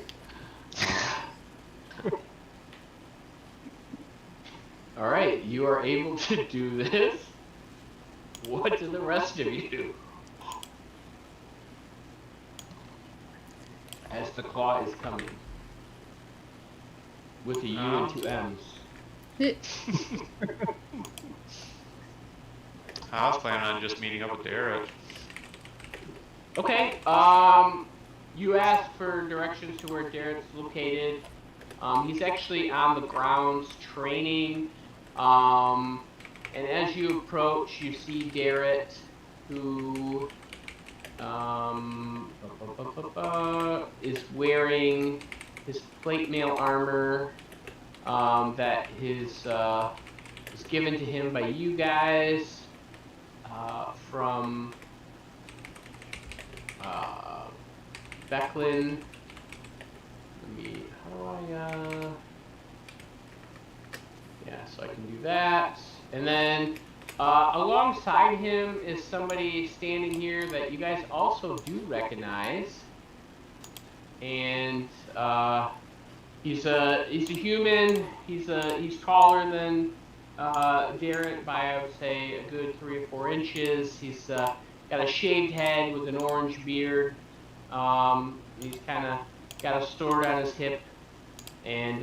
All right, you are able to do this. What do the rest of you do? As the claw is coming. With a U and 2 M's. I was planning on just meeting up with Derek. Okay, you asked for directions to where Derek's located. He's actually on the grounds training. And as you approach, you see Derek, who is wearing his plate mail armor that was given to him by you guys from Becklin. How do I, yeah, so I can do that. And then alongside him is somebody standing here that you guys also do recognize. And he's a human. He's taller than Derek by, I would say, a good 3 or 4 inches. He's got a shaved head with an orange beard. He's kind of got a sword on his hip. And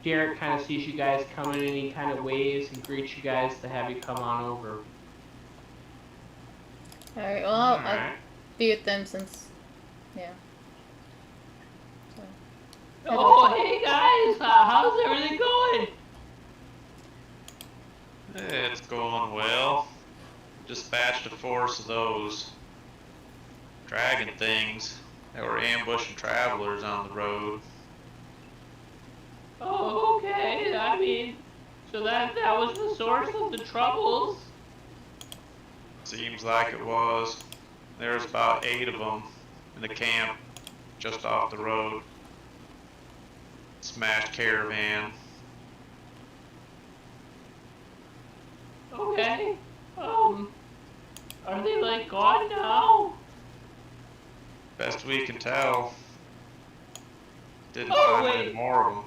Derek kind of sees you guys coming and he kind of waves and greets you guys to have you come on over. Alright, well, I'll be with them since, yeah. So. Oh, hey guys! How's everything going? It's going well. Dispatched a force of those dragon things that were ambushing travelers on the road. Oh, okay. I mean, so that was the source of the troubles. Seems like it was. There's about 8 of them in the camp just off the road. Smashed caravan. Okay. Are they like gone now? Best we can tell. Didn't Oh, find wait. any more of them.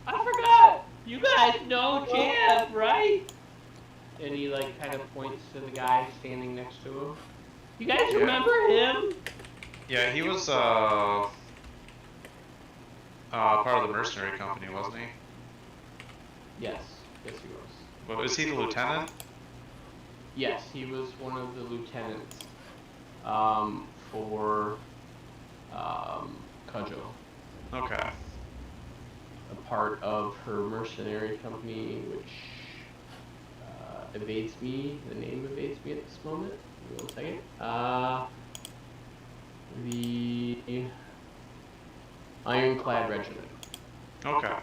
I forgot. You guys know Jam, right? And he like kind of points to the guy standing next to him. You guys remember him? Yeah, he was part of the mercenary company, wasn't he? Yes. Yes, he was. Well, was he the lieutenant? Yes, he was one of the lieutenants for Cudgel. Okay. A part of her mercenary company, which evades me. The name evades me at this moment. Give me 1 second. The Ironclad Regiment. Okay.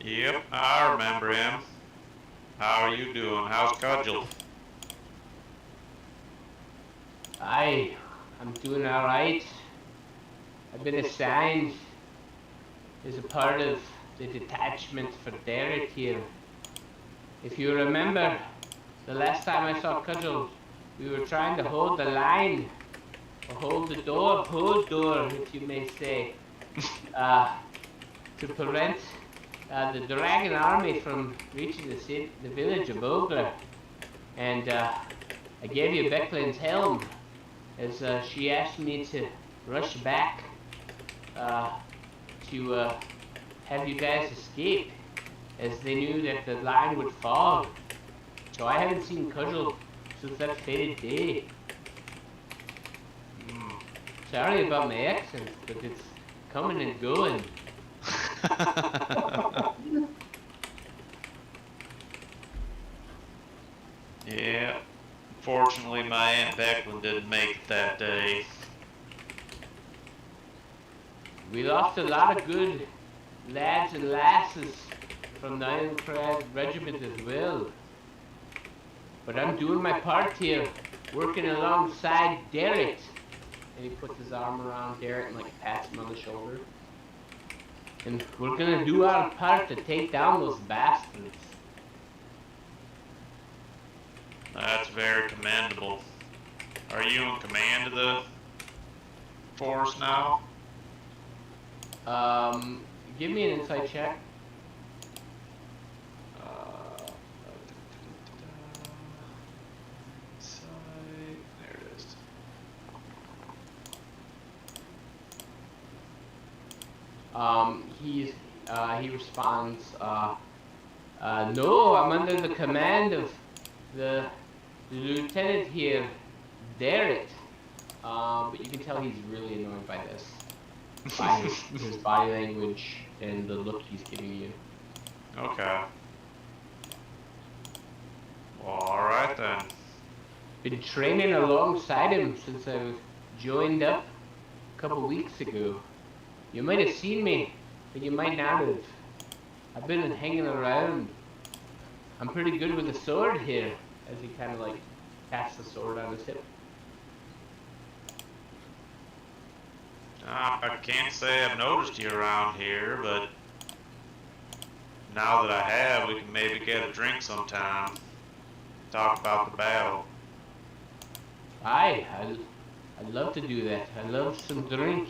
Yep, I remember him. How are you doing? How's Cudgel? I'm doing alright. I've been assigned as a part of the detachment for Derek here. If you remember, the last time I saw Cudgel, we were trying to hold the line, or hold the door, if you may say, to prevent the dragon army from reaching the village of Ogre. And I gave you Becklin's helm, as she asked me to rush back to have you guys escape, as they knew that the line would fall. So I haven't seen Cudgel since that fated day. Sorry about my accent, but it's coming and going. Yeah. Fortunately, my Aunt Becklin didn't make it that day. We lost a lot of good lads and lasses from the Ironclad Regiment as well. But I'm doing my part here, working alongside Derek. And he puts his arm around Derek and like pats him on the shoulder. And we're gonna do our part to take down those bastards. That's very commendable. Are you in command of the force now? Give me an insight check. There it is. He responds, no, I'm under the command of the lieutenant here, Derek. But you can tell he's really annoyed by this. By his body language and the look he's giving you. Okay. Well, alright then. Been training alongside him since I joined up a couple weeks ago. You might have seen me, but you might not have. I've been hanging around. I'm pretty good with a sword here, as he kind of like casts the sword on his hip. I can't say I've noticed you around here, but now that I have, we can maybe get a drink sometime. Talk about the battle. Aye, I'd love to do that. I love some drink.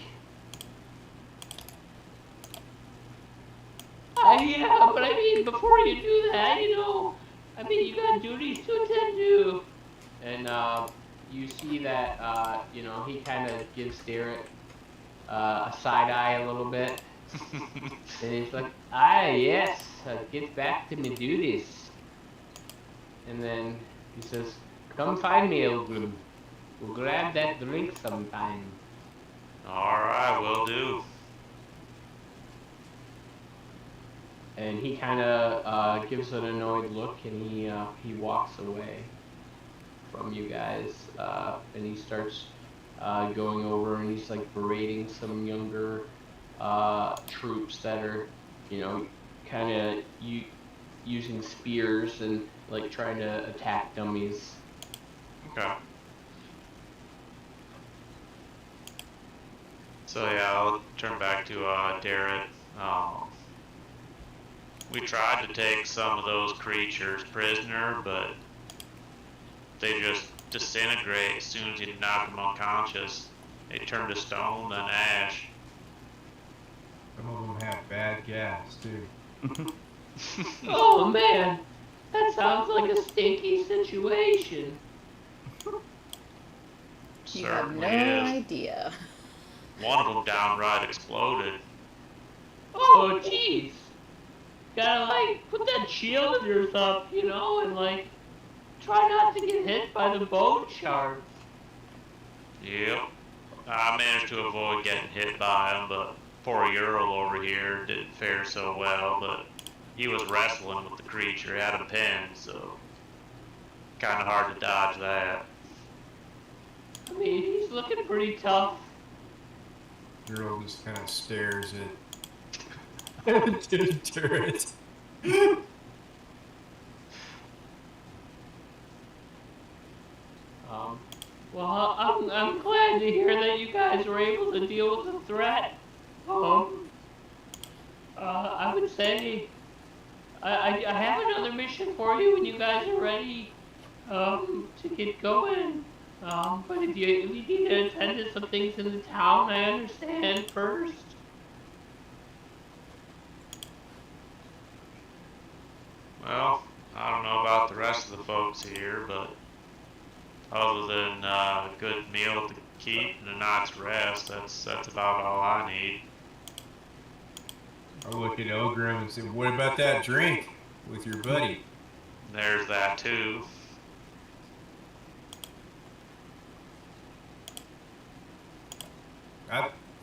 Yeah, but I mean, before you do that, you got duties to attend to. And you see that, he kind of gives Derek a side eye a little bit. And he's like, yes, get back to my duties. And then he says, come find me, Ilgrim. We'll grab that drink sometime. Alright, will do. And he kind of gives an annoyed look, and he walks away from you guys. And he starts going over, and he's like berating some younger troops that are, kind of using spears and like trying to attack dummies. Okay. So yeah, I'll turn back to Darren. We tried to take some of those creatures prisoner, but they just disintegrate as soon as you knock them unconscious. They turn to stone, then ash. Some of them have bad gas, too. Oh man, that sounds like a stinky situation. You have no idea. One of them downright exploded. Oh jeez. gotta like put that shield of yours up, you know, and like try not to get hit by the bone shards. Yep. I managed to avoid getting hit by him, but poor Ural over here didn't fare so well, but he was wrestling with the creature, had him pinned, so kind of hard to dodge that. I mean, he's looking pretty tough. Girl just kind of stares at to the turret. Well, I'm glad to hear that you guys were able to deal with the threat. I would say I have another mission for you when you guys are ready to get going. But if you need to attend to some things in the town, I understand first. Well, I don't know about the rest of the folks here, but other than a good meal to keep and a night's rest, that's about all I need. I look at Elgrim and say, "What about that drink with your buddy?" There's that too.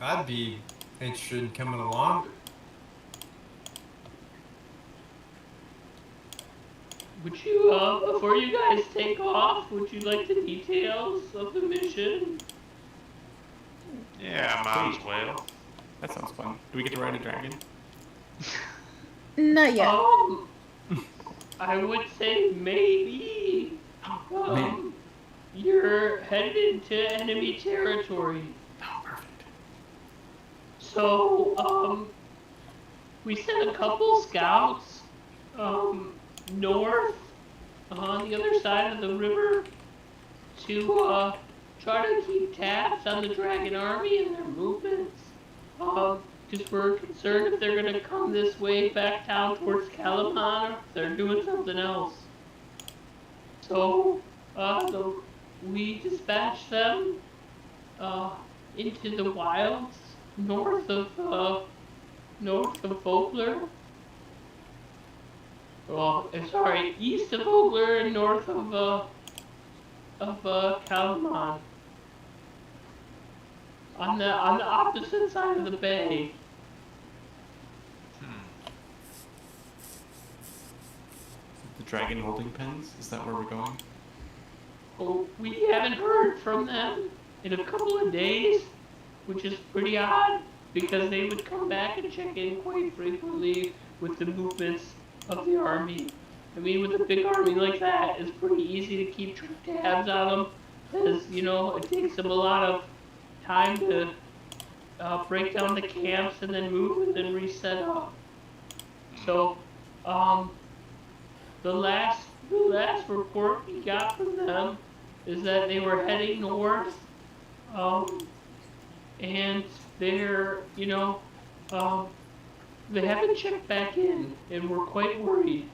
I'd be interested in coming along. Would you, before you guys take off, would you like the details of the mission? Yeah, might as well. That sounds fun. Do we get to ride a dragon? Not yet. I would say maybe. Man. You're headed into enemy territory. Oh, perfect. So, we sent a couple scouts, north, on the other side of the river to, try to keep tabs on the dragon army and their movements. Because we're concerned if they're gonna come this way back down towards Calamon or if they're doing something else. So, we dispatched them, into the wilds north of Vogler. Well, sorry, east of Vogler and north of Calamon. On the opposite side of the bay. The dragon holding pens? Is that where we're going? Oh, we haven't heard from them in a couple of days, which is pretty odd, because they would come back and check in quite frequently with the movements of the army. I mean, with a big army like that, it's pretty easy to keep tabs on them, because, you know, it takes them a lot of time to break down the camps and then move and then reset up. So, the last report we got from them is that they were heading north, and they're, you know, they haven't checked back in, and we're quite worried.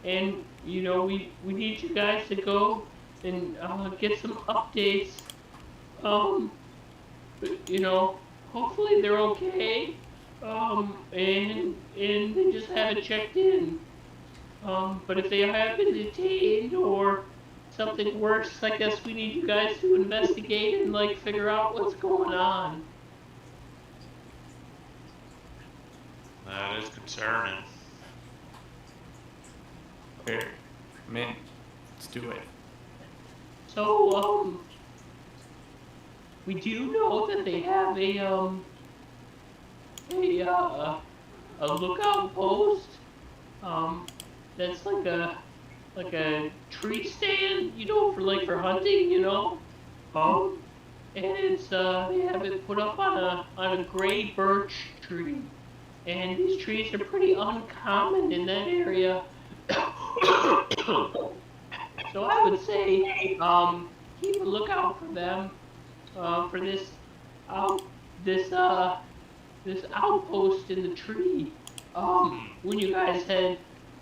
And, you know, we need you guys to go and get some updates. You know, hopefully they're okay, and they just haven't checked in. But if they have been detained or something worse, I guess we need you guys to investigate and, like, figure out what's going on. That is concerning. Very. Man, let's do it. So, we do know that they have a lookout post, that's like a tree stand, you know, for hunting, you know, and it's, they have it put up on a gray birch tree, and these trees are pretty uncommon in that area. So I would say, keep a lookout for them, for this outpost in the tree. When you guys head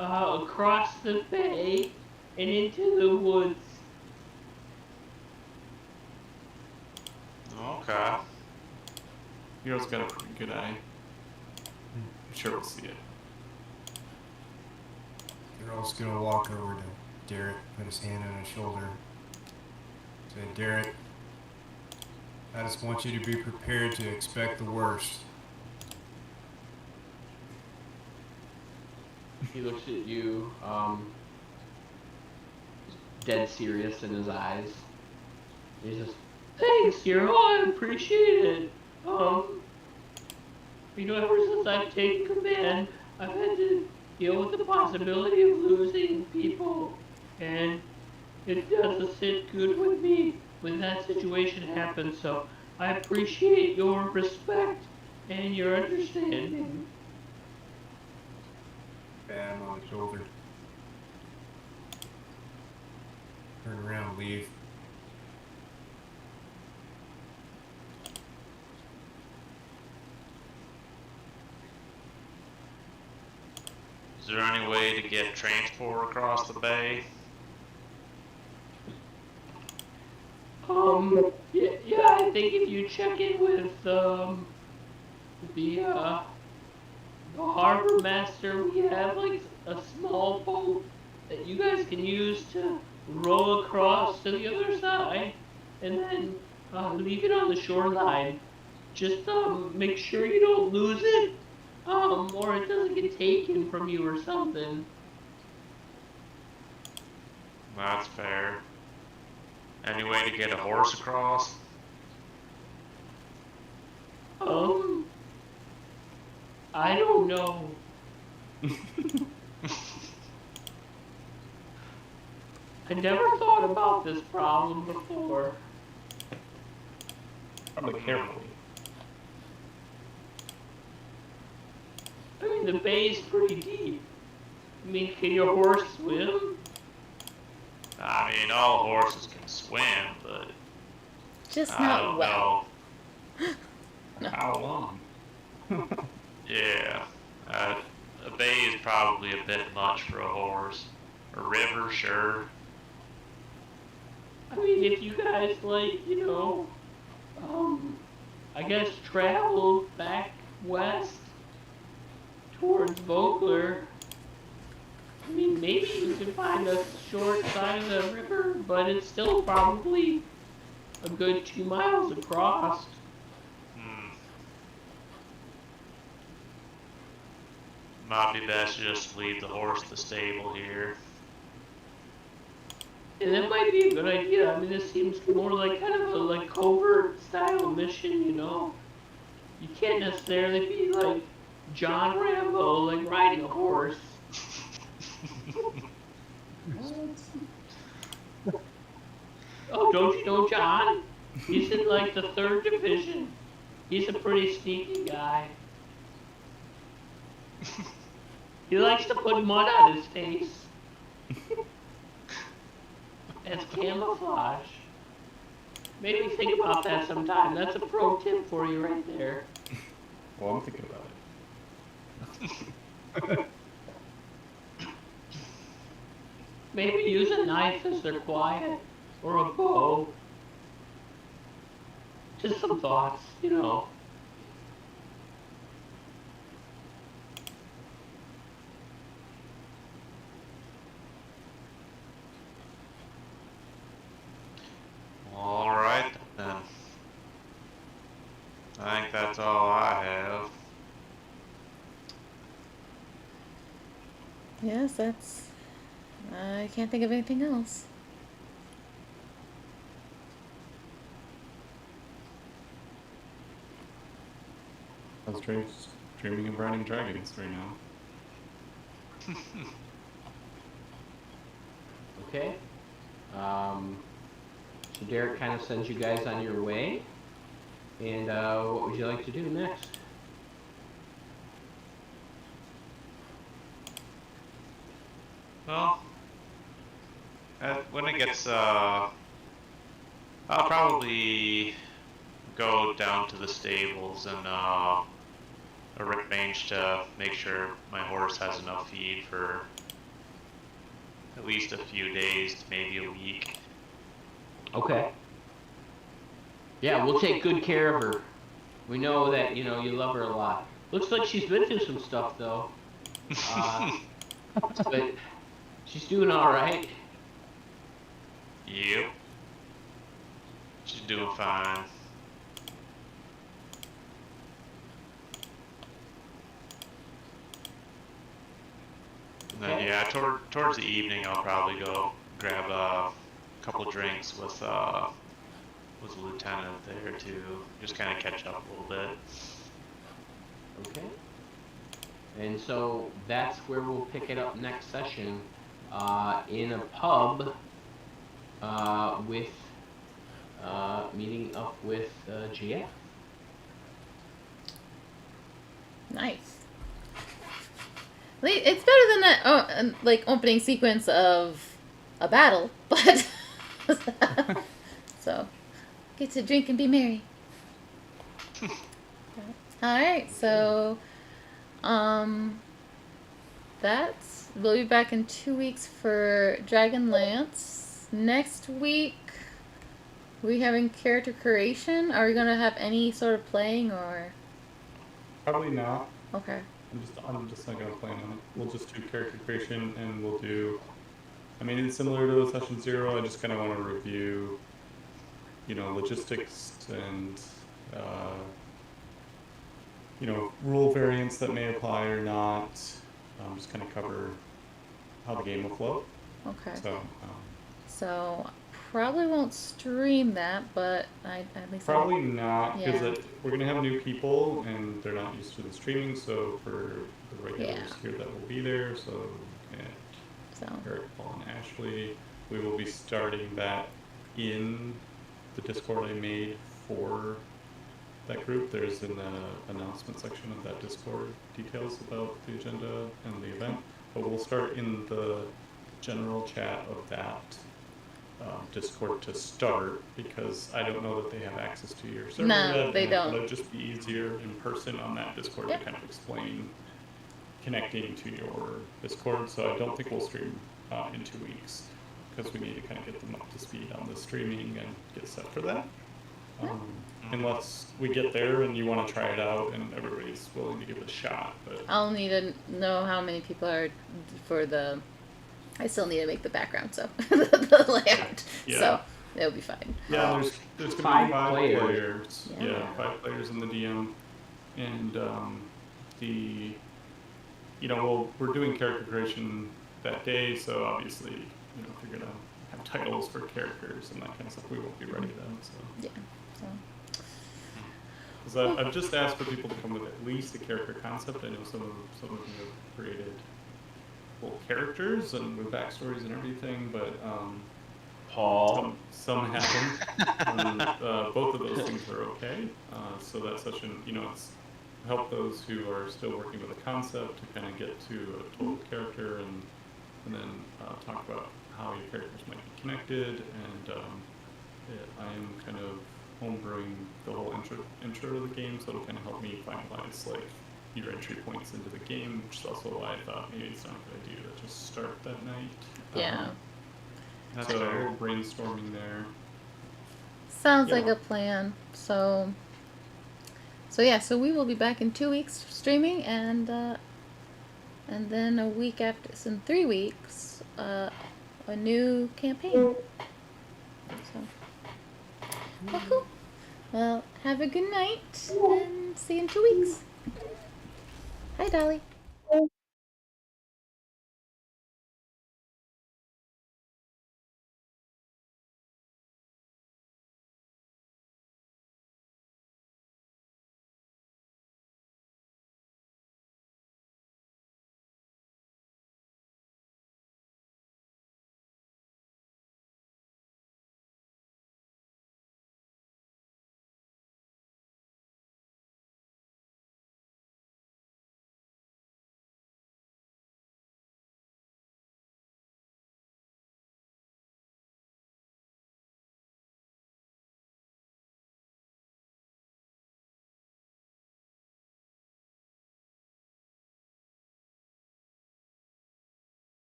across the bay and into the woods. Okay. Hero's got a pretty good eye. I'm sure we'll see it. Daryl's gonna walk over to Derek, put his hand on his shoulder. Say, Derek, I just want you to be prepared to expect the worst. He looks at you, dead serious in his eyes. He says, "Thanks, Hero, I appreciate it. Ever since I've taken command, I've had to deal with the possibility of losing people, and it doesn't sit good with me when that situation happens, so I appreciate your respect and your understanding." Pat him on the shoulder. Turn around, leave. Is there any way to get transport across the bay? Yeah, I think if you check in with, the harbor master, we have, like, a small boat that you guys can use to row across to the other side, and then, leave it on the shoreline. Just, make sure you don't lose it, or it doesn't get taken from you or something. That's fair. Any way to get a horse across? I don't know. I never thought about this problem before. Probably carefully. I mean, the bay's pretty deep. I mean, can your horse swim? I mean, all horses can swim, but Just I not don't well. know. How long? Yeah, a bay is probably a bit much for a horse. A river, sure. I mean, if you guys, like, I guess travel back west towards Vogler, I mean, maybe you can find a short side of the river, but it's still probably a good 2 miles across. Might be best to just leave the horse at the stable here. And that might be a good idea. I mean, this seems more like kind of a, like, covert style mission, You can't necessarily be like John Rambo, like riding a horse. Oh, don't you know John? He's in, like, the 3rd division. He's a pretty sneaky guy. He likes to put mud on his face. As camouflage. Maybe think about that sometime. That's a pro tip for you right there. Well, I'm thinking about it. Maybe use a knife as they're quiet. Or a bow. Just some thoughts, Alright then. I think that's all I have. Yes, that's. I can't think of anything else. I was dreaming of riding dragons right now. Okay. So Derek kind of sends you guys on your way. And what would you like to do next? Well, when it gets, I'll probably go down to the stables and arrange to make sure my horse has enough feed for at least a few days, maybe a week. Okay. Yeah, we'll take good care of her. We know that, you love her a lot. Looks like she's been through some stuff, though. But She's doing all right. Yep. She's doing fine. And then yeah, towards the evening I'll probably go grab a couple drinks with the lieutenant there too. Just kind of catch up a little bit. Okay. And so that's where we'll pick it up next session, in a pub, with meeting up with GF. Nice. It's better than that, like opening sequence of a battle, but so get to drink and be merry. All right, so we'll be back in 2 weeks for Dragonlance. Next week, we having character creation. Are we gonna have any sort of playing or? Probably not. Okay. I'm just not gonna plan on it. We'll just do character creation, and we'll do. I mean, it's similar to session 0. I just kind of want to review, logistics and, rule variants that may apply or not. Just kind of cover how the game will flow. Okay. So. Probably won't stream that, but at least Probably not, because Yeah. we're going to have new people, and they're not used to the streaming, so for the regulars here that will be there, so Eric, Paul, and Ashley, we will be starting that in the Discord I made for that group. There's in the announcement section of that Discord details about the agenda and the event, but we'll start in the general chat of that Discord to start, because I don't know that they have access to your server No, yet, they and don't. It would just be easier in person on that Discord Yep. to kind of explain connecting to your Discord. So I don't think we'll stream in 2 weeks, because we need to kind of get them up to speed on the streaming and get set for that. Unless we get there and you want to try it out and everybody's willing to give it a shot. But I'll need to know how many people are for the. I still need to make the background, so the layout. Yeah. So it'll be fine. yeah, there's gonna Five be 5 players. players. Yeah. Yeah, 5 players in the DM, and we're doing character creation that day, so obviously, if you're gonna have titles for characters and that kind of stuff, we won't be ready then. So, Yeah. So. because I've just asked for people to come with at least a character concept. I know some of you have created full characters and with backstories and everything, but Paul. some haven't. And both of those things are okay. So that session, it's help those who are still working with a concept to kind of get to a total character, and then talk about how your characters might be connected. And I am kind of homebrewing the whole intro to the game, so it'll kind of help me finalize your entry points into the game, which is also why I thought maybe it's not a good idea to just start that night. Yeah. That's So fair. brainstorming there. Sounds Yeah. like a plan. So so we will be back in 2 weeks streaming, and then a week after, so in 3 weeks, a new campaign. So, well, cool. Well, have a good night, and see you in 2 weeks. Hi, Dolly.